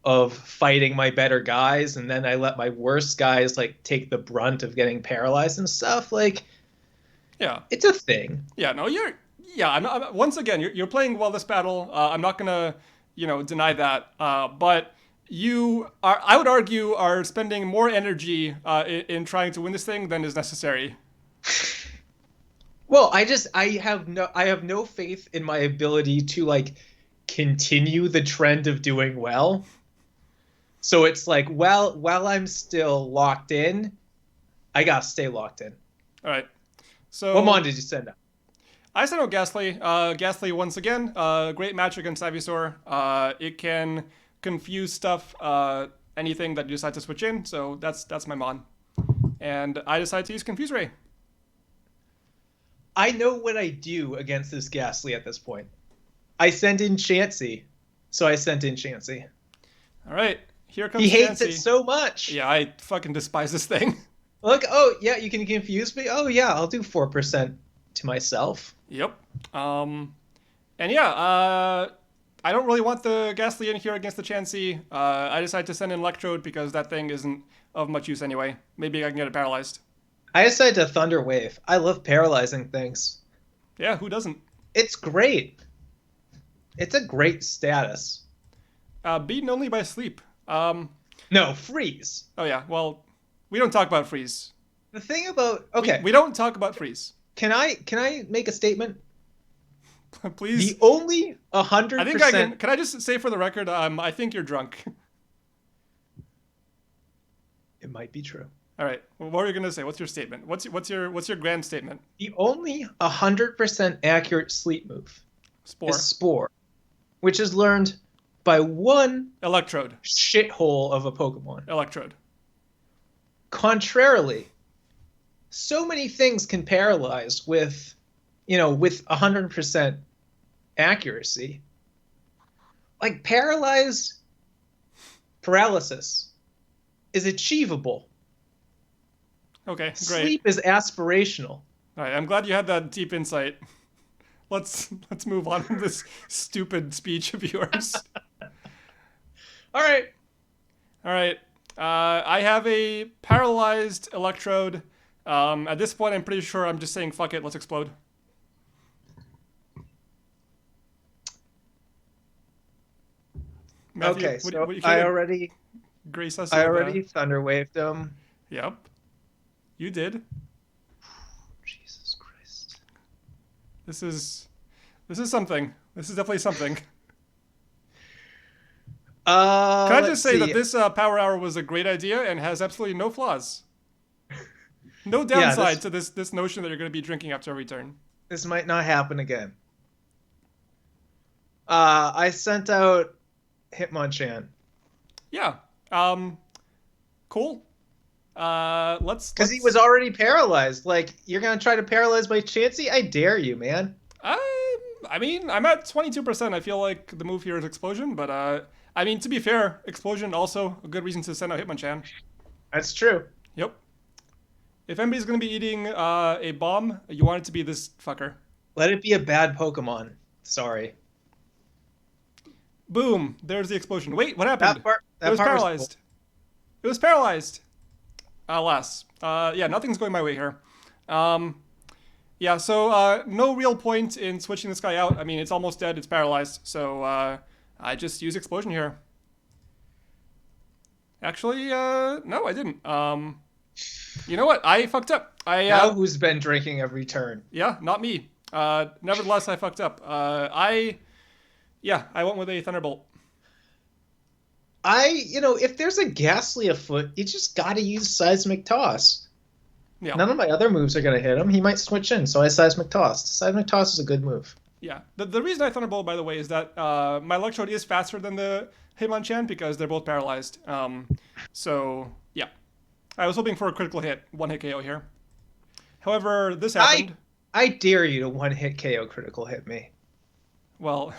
of fighting my better guys, and then I let my worst guys take the brunt of getting paralyzed and stuff. Yeah, it's a thing. Yeah, no, I'm not, once again, you're playing well this battle. I'm not gonna, deny that. But you are, I would argue, are spending more energy in trying to win this thing than is necessary. Well, I have no faith in my ability to continue the trend of doing well. So it's while I'm still locked in, I gotta stay locked in. All right. So what mon did you send out? I sent out Ghastly. Ghastly once again, great match against Ivysaur. It can confuse stuff, anything that you decide to switch in. So that's my mon, and I decided to use Confuse Ray. I know what I do against this Ghastly at this point. I send in Chansey, so I sent in Chansey. All right, here comes. He hates Chansey. it so much. Yeah, I fucking despise this thing. Look, oh yeah, you can confuse me. Oh yeah, I'll do 4% to myself. Yep. And yeah, I don't really want the Ghastly in here against the Chansey. I decided to send in Electrode because that thing isn't of much use anyway. Maybe I can get it paralyzed. I decided to Thunder Wave. I love paralyzing things. Yeah, who doesn't? It's great. It's a great status. Beaten only by sleep. No, freeze. Oh yeah, well, we don't talk about freeze. The thing about we don't talk about freeze. Can I make a statement? Please. The only 100%. I think I can. Can I just say for the record? I think you're drunk. It might be true. All right. Well, what are you gonna say? What's your statement? What's your grand statement? The only 100% accurate sleep move is Spore, which is learned by one Electrode shithole of a Pokemon. Electrode. Contrarily, so many things can paralyze with 100% accuracy. Like paralysis is achievable. Okay, great. Sleep is aspirational. All right, I'm glad you had that deep insight. Let's move on from this stupid speech of yours. All right. I have a paralyzed Electrode. At this point, I'm pretty sure I'm just saying, fuck it, let's explode. Matthew, okay, so I already grace us. I already Thunder Waved him. Yep. You did. Jesus Christ. This is something. This is definitely something. Can I just say that this Power Hour was a great idea and has absolutely no flaws? No Yeah, downside to this notion that you're going to be drinking after every turn. this might not happen again. I sent out Hitmonchan. Yeah. Cool. Because he was already paralyzed. Like, you're gonna try to paralyze my Chansey? I dare you, man. I mean, I'm at 22%. I feel like the move here is Explosion, but I mean, to be fair, Explosion also a good reason to send out Hitmonchan. That's true. Yep. If anybody's gonna be eating a bomb, you want it to be this fucker. Let it be a bad Pokemon. Sorry. Boom! There's the explosion. Wait, what happened? That it was part paralyzed. Cool. It was paralyzed. Alas. Yeah, nothing's going my way here. Yeah, so no real point in switching this guy out. I mean, it's almost dead. It's paralyzed. So I just use Explosion here. Actually, no, I didn't. You know what? I fucked up. Now who's been drinking every turn? Yeah, not me. Nevertheless, I fucked up. I went with a Thunderbolt. If there's a Ghastly afoot, you just gotta use Seismic Toss. Yeah. None of my other moves are gonna hit him. He might switch in, so I Seismic Toss. Seismic Toss is a good move. Yeah. The reason I Thunderbolt, by the way, is that my Electrode is faster than the Hitmonchan because they're both paralyzed. So, yeah. I was hoping for a critical hit, one-hit KO here. However, this happened. I dare you to one-hit KO critical hit me. Well,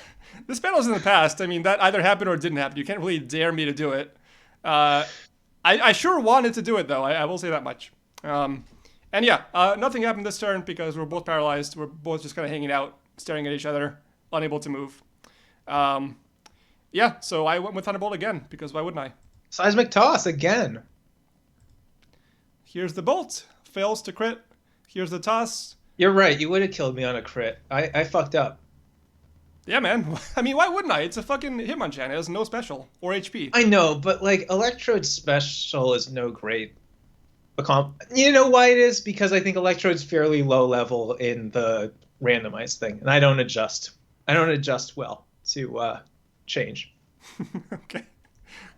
this battle's in the past. I mean, that either happened or didn't happen. You can't really dare me to do it. I sure wanted to do it, though. I will say that much. And yeah, nothing happened this turn because we're both paralyzed. We're both just kind of hanging out, staring at each other, unable to move. Yeah, so I went with Thunderbolt again because why wouldn't I? Seismic Toss again. Here's the bolt. Fails to crit. Here's the toss. You're right. You would have killed me on a crit. I fucked up. Yeah, man. I mean, why wouldn't I? It's a fucking Hitmonchan. It has no special or HP. I know, but like Electrode's special is no great. You know why it is? Because I think Electrode's fairly low level in the randomized thing, and I don't adjust. I don't adjust well to change. Okay,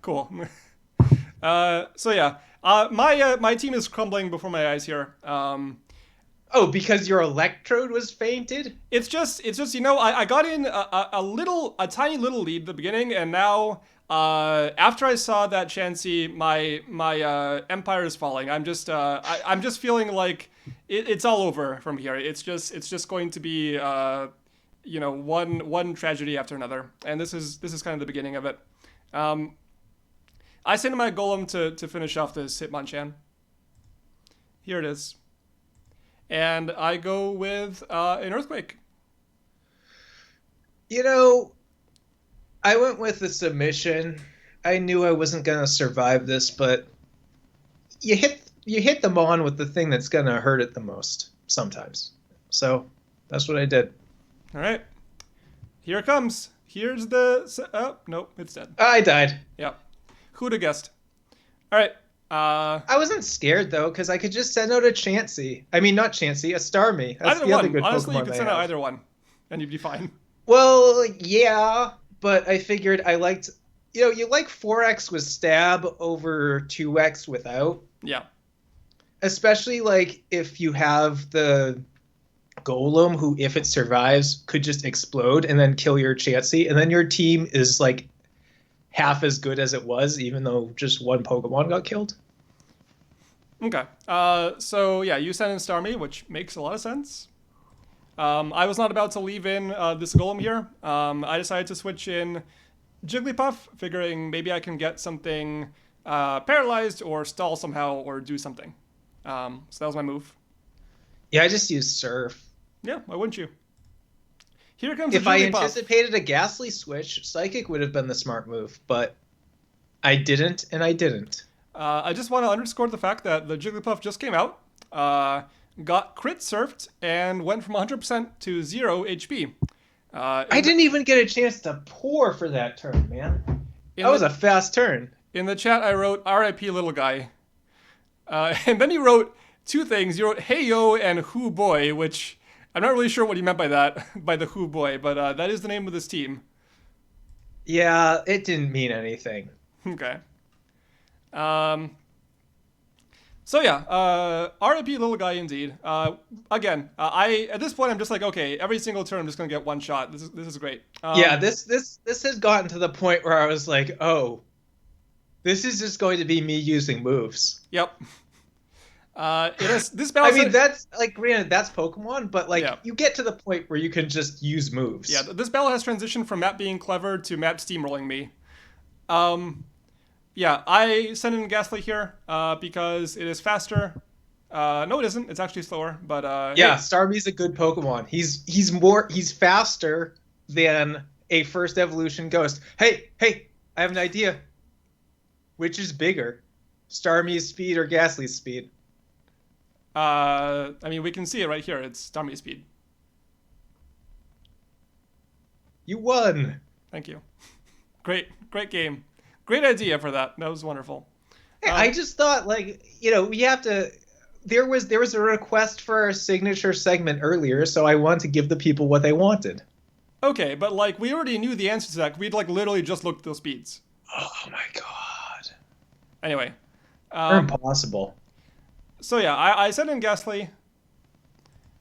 cool. So yeah, my team is crumbling before my eyes here. Oh, because your Electrode was fainted? It's just I got in a tiny little lead at the beginning, and now after I saw that Chansey, my empire is falling. I'm just feeling like it's all over from here. It's just going to be one tragedy after another, and this is kind of the beginning of it. I send my Golem to finish off this Hitmonchan. Here it is. And I go with an Earthquake. I went with the submission. I knew I wasn't gonna survive this, but you hit the Mon with the thing that's gonna hurt it the most sometimes. So that's what I did. All right, here it comes. Here's the. Oh nope, it's dead. I died. Yeah, who'd have guessed? All right. I wasn't scared though, because I could just send out a Chansey. I mean, not Chansey, a Starmie. That's either the one. other good Honestly, Pokemon you could send out either one, and you'd be fine. Well, yeah, but I figured I liked. You like 4x with stab over 2x without. Yeah. Especially like if you have the Golem who, if it survives, could just explode and then kill your Chansey, and then your team is like half as good as it was, even though just one Pokemon got killed. Okay. So yeah, you sent in Starmie, which makes a lot of sense. I was not about to leave in this Golem here. I decided to switch in Jigglypuff, figuring maybe I can get something paralyzed or stall somehow or do something. So that was my move. Yeah, I just used Surf. Yeah, why wouldn't you? Here comes If I anticipated a Ghastly switch, Psychic would have been the smart move, but I didn't, and I didn't. I just want to underscore the fact that the Jigglypuff just came out, got crit surfed, and went from 100% to 0 HP. I didn't even get a chance to pour for that turn, man. That was a fast turn. In the chat, I wrote RIP little guy. And then he wrote two things. He wrote hey yo and who boy, which I'm not really sure what he meant by that, by the who boy, but that is the name of this team. Yeah, it didn't mean anything. Okay. So yeah, RIP little guy indeed. Again, I at this point I'm just like, okay, every single turn I'm just gonna get one shot. This is great. Yeah, this has gotten to the point where I was like, oh, this is just going to be me using moves. Yep. It is this I battle. mean, that's like, granted, that's Pokemon, but like, Yeah. you get to the point where you can just use moves. Yeah, this battle has transitioned from Matt being clever to Matt steamrolling me. Yeah, I send in Ghastly here because it is faster. No, it isn't. It's actually slower. But Yeah, hey. Starmie's a good Pokemon. He's faster than a first evolution Ghost. Hey, I have an idea. Which is bigger, Starmie's speed or Ghastly's speed? I mean, we can see it right here. It's Starmie speed. You won. Thank you. Great game. Great idea for that. That was wonderful. Hey, I just thought, like, we have to. There was a request for a signature segment earlier, so I wanted to give the people what they wanted. Okay, but like we already knew the answer to that. We'd like literally just looked at those speeds. Oh my god. Anyway. They're impossible. So yeah, I sent in Ghastly.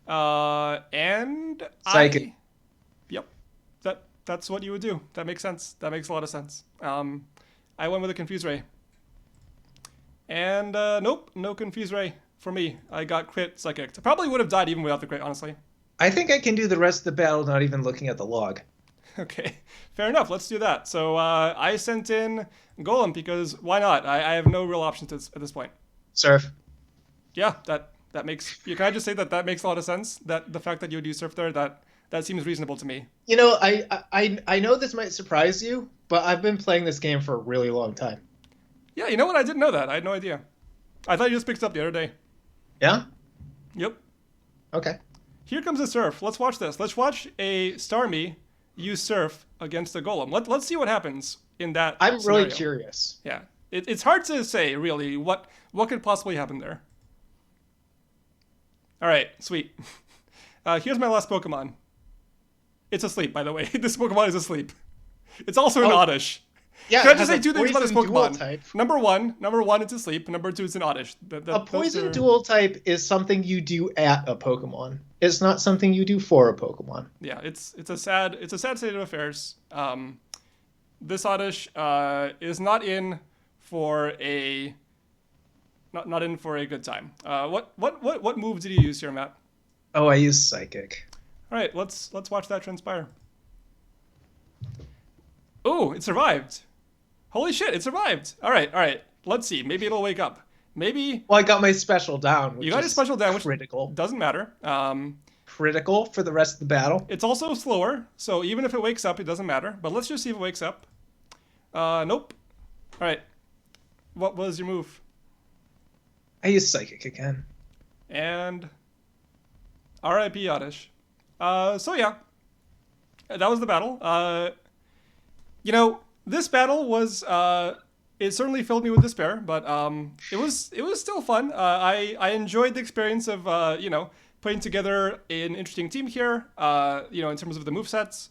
And Psychic. Yep. That's what you would do. That makes sense. That makes a lot of sense. I went with a Confuse Ray. And nope, no Confuse Ray for me. I got crit Psychic. I probably would have died even without the crit, honestly. I think I can do the rest of the battle not even looking at the log. Okay, fair enough. Let's do that. So I sent in Golem because why not? I have no real options at this point. Surf. Yeah, that makes. Can I just say that makes a lot of sense? That the fact that you would use Surf there, that seems reasonable to me. I know this might surprise you, but I've been playing this game for a really long time. Yeah, you know what? I didn't know that. I had no idea. I thought you just picked it up the other day. Yeah? Yep. Okay. Here comes a Surf. Let's watch this. Let's watch a Starmie use Surf against a Golem. Let's see what happens in that I'm scenario. really curious. Yeah. It's hard to say, really, what could possibly happen there. All right, sweet. Here's my last Pokemon. It's asleep, by the way. This Pokemon is asleep. It's also an Oddish. Yeah, Can I just say two things about this Pokemon? Type. Number one, it's asleep. Number two, it's an Oddish. A poison dual type is something you do at a Pokemon. It's not something you do for a Pokemon. Yeah, it's a sad state of affairs. This Oddish is not in for a good time. What move did you use here, Matt? Oh, I use Psychic. All right, let's watch that transpire. Oh, it survived. Holy shit, it survived. All right. Let's see. Maybe it'll wake up. Maybe. Well, I got my special down. Which you got a special down, which critical. Doesn't matter. Critical for the rest of the battle. It's also slower, so even if it wakes up, it doesn't matter. But let's just see if it wakes up. Nope. All right. What was your move? I use Psychic again. And R.I.P. Oddish. So yeah, that was the battle. This battle was it certainly filled me with despair, but it was still fun. I enjoyed the experience of putting together an interesting team here. In terms of the movesets.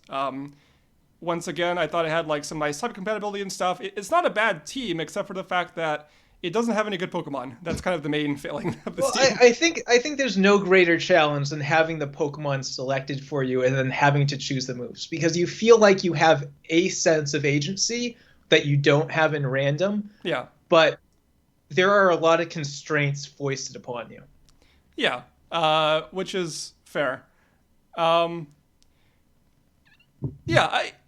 Once again, I thought it had like some nice type compatibility and stuff. It's not a bad team, except for the fact that it doesn't have any good Pokemon. That's kind of the main failing of this team. I think there's no greater challenge than having the Pokemon selected for you and then having to choose the moves, because you feel like you have a sense of agency that you don't have in random. Yeah. But there are a lot of constraints foisted upon you. Yeah, which is fair.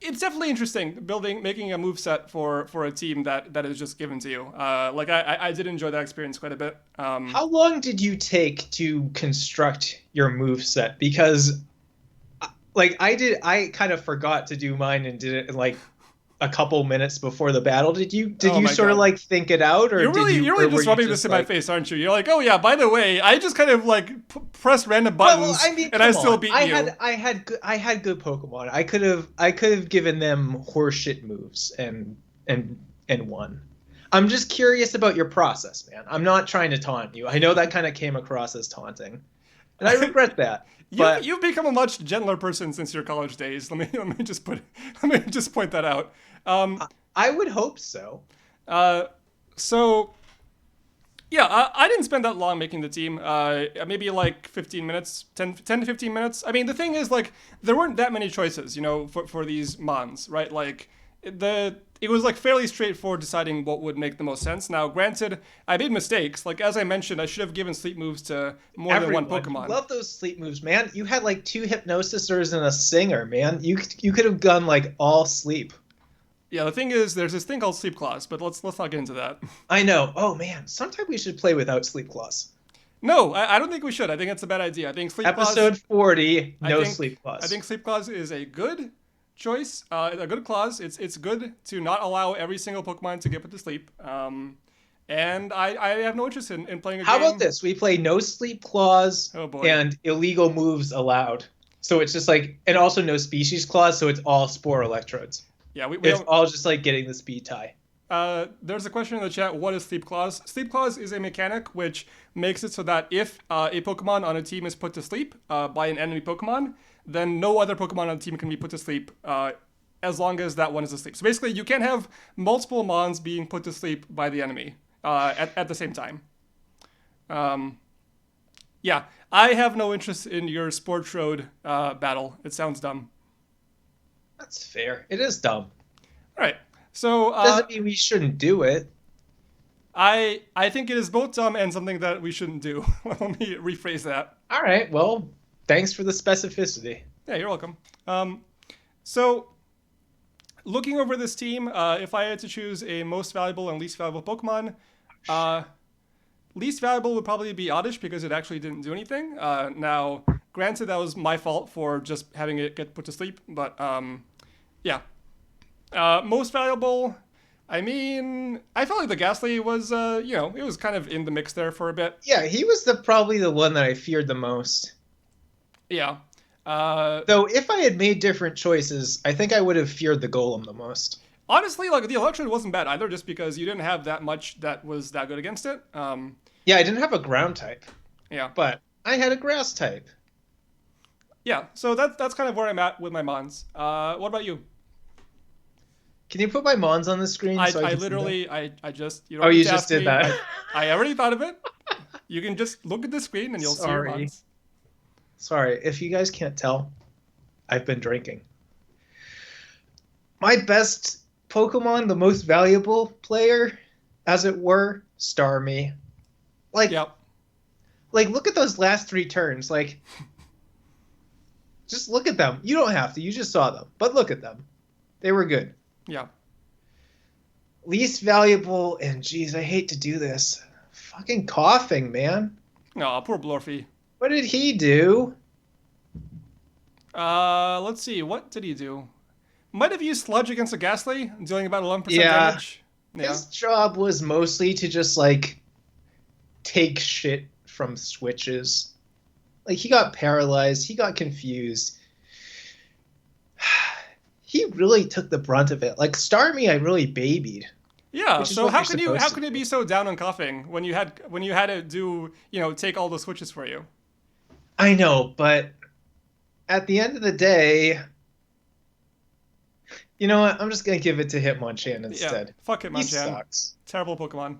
It's definitely interesting making a move set for a team that is just given to you. I did enjoy that experience quite a bit. How long did you take to construct your move set? Because, I kind of forgot to do mine and did it in like a couple minutes before the battle. Did you sort of like think it out, or you're really just rubbing this in my face, aren't you? You're like, oh yeah, by the way, I just kind of like pressed random buttons, and I still beat you. I had good Pokemon. I could have given them horseshit moves and won. I'm just curious about your process, man. I'm not trying to taunt you. I know that kind of came across as taunting, and I regret that. But you've become a much gentler person since your college days. Let me just point that out. I would hope so. So Yeah, I didn't spend that long making the team. Maybe like 15 minutes, 10 to 15 minutes. I mean, the thing is, like, there weren't that many choices, for these Mons, right? Like, it was like fairly straightforward deciding what would make the most sense. Now, granted, I made mistakes. Like, as I mentioned, I should have given sleep moves to more than one Pokemon. Love those sleep moves, man. You had like 2 Hypnosisers and a Singer, man. You could have gone like all sleep. Yeah, the thing is, there's this thing called Sleep Claws, but let's not get into that. I know. Oh man, sometime we should play without Sleep Claws. No, I don't think we should. I think it's a bad idea. I think Sleep Claws... Episode 40, no Sleep Claws. I think Sleep Claws is a good choice, a good clause. It's good to not allow every single Pokemon to get put to sleep. And I have no interest in playing a game. How about this? We play no Sleep Claws Oh, and illegal moves allowed. So it's just like, and also no Species Clause, so it's all Spore Electrodes. Yeah, it's all just like getting the speed tie. There's a question in the chat. What is Sleep Clause? Sleep Clause is a mechanic which makes it so that if a Pokemon on a team is put to sleep by an enemy Pokemon, then no other Pokemon on the team can be put to sleep as long as that one is asleep. So basically, you can't have multiple Mons being put to sleep by the enemy at the same time. Yeah, I have no interest in your Sportrode battle. It sounds dumb. That's fair. It is dumb. All right. So doesn't mean we shouldn't do it. I think it is both dumb and something that we shouldn't do. Let me rephrase that. All right. Well, thanks for the specificity. Yeah, you're welcome. So looking over this team, if I had to choose a most valuable and least valuable Pokemon, least valuable would probably be Oddish because it actually didn't do anything. Now, granted, that was my fault for just having it get put to sleep, but yeah. Most valuable, I mean, I felt like the Ghastly was, it was kind of in the mix there for a bit. Yeah, he was probably the one that I feared the most. Yeah. Though if I had made different choices, I think I would have feared the Golem the most. Honestly, like, the Electrode wasn't bad either, just because you didn't have that much that was that good against it. Yeah, I didn't have a ground type. Yeah. But I had a grass type. Yeah, so that's kind of where I'm at with my Mons. What about you? Can you put my Mons on the screen? I just... You don't you to just did me. that. I already thought of it. You can just look at the screen and you'll see your Mons. Sorry, if you guys can't tell, I've been drinking. My best Pokemon, the most valuable player, as it were, Starmie. Yep. Like, look at those last 3 turns. Like, just look at them. You don't have to. You just saw them. But look at them. They were good. Yeah. Least valuable, and geez, I hate to do this. Fucking Coughing, man. No, poor Blorfy. What did he do? Let's see. What did he do? Might have used Sludge against a Ghastly, dealing about 11% damage. Yeah. His job was mostly to just, like, take shit from switches. Like, he got paralyzed. He got confused. He really took the brunt of it. Like, Starmie, I really babied. Yeah, so how can you be so down on Coughing when you had to do, take all the switches for you? I know, but at the end of the day, you know what? I'm just gonna give it to Hitmonchan instead. Yeah, fuck Hitmonchan. He sucks. Terrible Pokemon.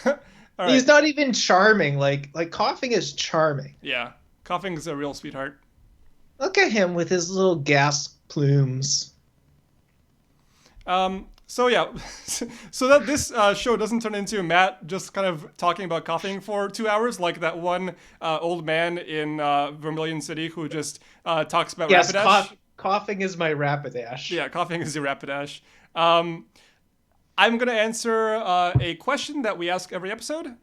All right. He's not even charming. Like Coughing is charming. Yeah, Coughing is a real sweetheart. Look at him with his little gas plumes. So yeah, so that this show doesn't turn into Matt just kind of talking about Coughing for 2 hours, like that one old man in Vermilion City who just talks about Rapidash. Coughing is my Rapidash. Yeah, Coughing is your Rapidash. I'm gonna answer a question that we ask every episode,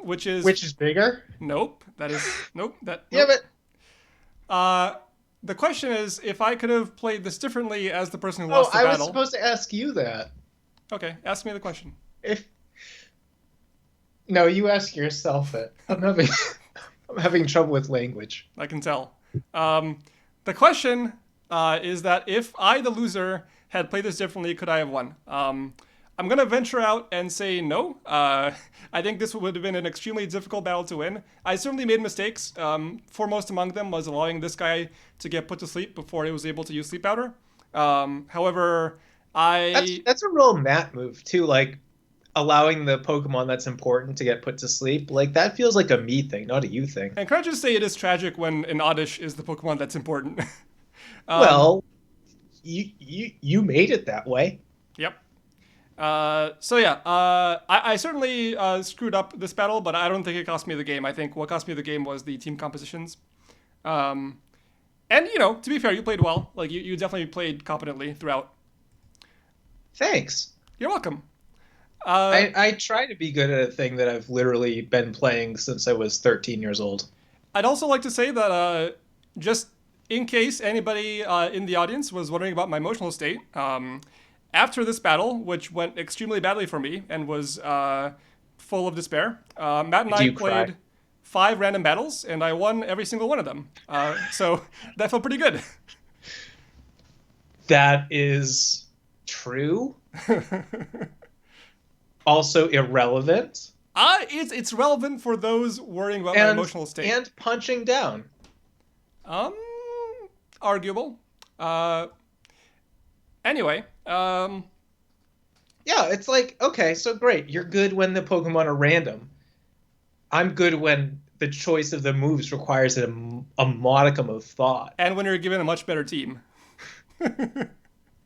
which is bigger? Nope, that is nope. That nope. Yeah, but. The question is, if I could have played this differently as the person who lost the battle... I was supposed to ask you that. Okay, ask me the question. No, you ask yourself it. I'm having trouble with language. I can tell. The question is that if I, the loser, had played this differently, could I have won? I'm going to venture out and say no. I think this would have been an extremely difficult battle to win. I certainly made mistakes. Foremost among them was allowing this guy to get put to sleep before he was able to use Sleep Powder. However, That's a real Matt move, too. Like, allowing the Pokemon that's important to get put to sleep, like that feels like a me thing, not a you thing. And can I just say it is tragic when an Oddish is the Pokemon that's important. Well, you made it that way. Yep. So yeah, I certainly screwed up this battle, but I don't think it cost me the game. I think what cost me the game was the team compositions. And to be fair, you played well. Like you definitely played competently throughout. Thanks. You're welcome. I try to be good at a thing that I've literally been playing since I was 13 years old. I'd also like to say that just in case anybody in the audience was wondering about my emotional state, after this battle, which went extremely badly for me and was full of despair, Matt and I played 5 random battles, and I won every single one of them. So that felt pretty good. That is true. Also irrelevant. It's relevant for those worrying about my emotional state. And punching down. Arguable. Anyway. Yeah, it's like, okay, so great. You're good when the Pokemon are random. I'm good when the choice of the moves requires a modicum of thought. And when you're given a much better team.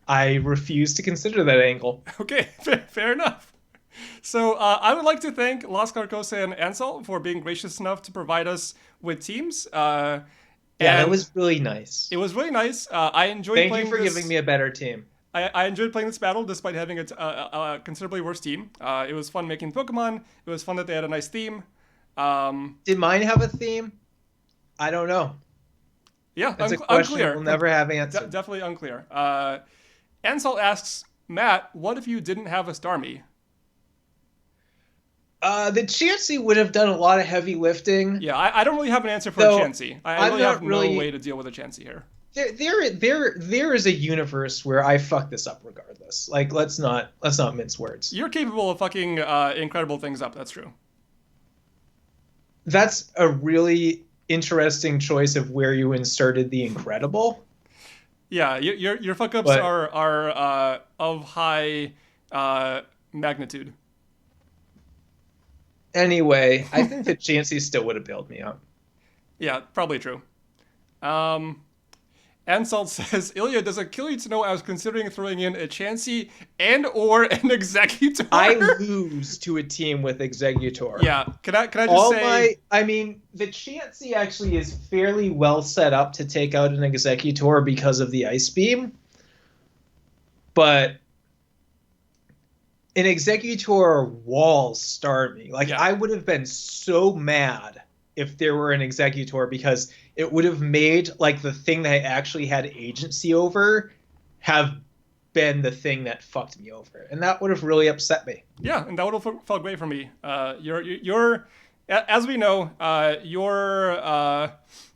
I refuse to consider that angle. Okay, fair enough. So I would like to thank Las Carcosa and Ansel for being gracious enough to provide us with teams. Yeah, that was really nice. It was really nice. I enjoyed playing this. Thank you for giving me a better team. I enjoyed playing this battle despite having a considerably worse team. It was fun making Pokemon. It was fun that they had a nice theme. Did mine have a theme? I don't know. Yeah, that's a question unclear. We'll never have answered. Definitely unclear. Ansel asks, Matt, what if you didn't have a Starmie? The Chansey would have done a lot of heavy lifting. Yeah, I don't really have an answer for a Chansey. I really have no way to deal with a Chansey here. There is a universe where I fuck this up regardless. Like, let's not mince words. You're capable of fucking incredible things up. That's true. That's a really interesting choice of where you inserted the incredible. Yeah, your fuck ups are of high magnitude. Anyway, I think that Chansey still would have bailed me out. Yeah, probably true. Ansalt says, Ilya, does it kill you to know I was considering throwing in a Chansey and or an Exeggutor? I lose to a team with Exeggutor. Yeah, can I just say... the Chansey actually is fairly well set up to take out an Exeggutor because of the Ice Beam. But an Exeggutor walls Starmie. I would have been so mad if there were an Exeggutor because it would have made the thing that I actually had agency over have been the thing that fucked me over, and that would have really upset me. Yeah, and that would have felt great for me. You're as we know, I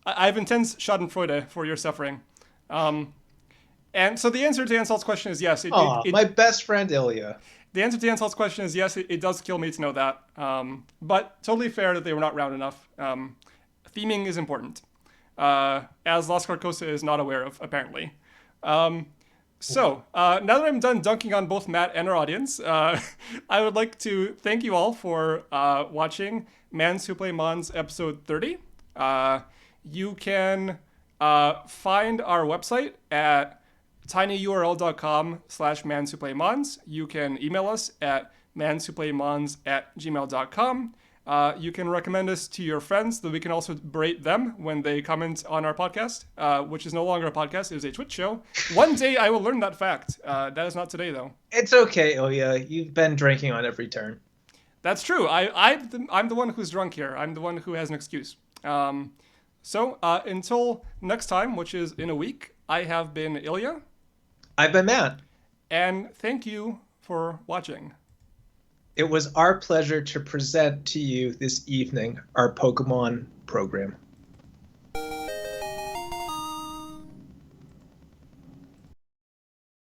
have intense Schadenfreude for your suffering. And so the answer to Ansalt's question is yes. My best friend Ilya. The answer to Ansalt's question is yes, it does kill me to know that. But totally fair that they were not round enough. Theming is important, as Las Carcosa is not aware of, apparently. So, now that I'm done dunking on both Matt and our audience, I would like to thank you all for watching Mans Who Play Mons episode 30. You can find our website at tinyurl.com/manswhoplaymons. You can email us at manswhoplaymons@gmail.com. You can recommend us to your friends, so we can also berate them when they comment on our podcast, which is no longer a podcast. It is a Twitch show. One day I will learn that fact. That is not today, though. It's okay, Ilya. You've been drinking on every turn. That's true. I'm the one who's drunk here. I'm the one who has an excuse. So until next time, which is in a week, I have been Ilya. I've been Matt. And thank you for watching. It was our pleasure to present to you this evening our Pokemon program.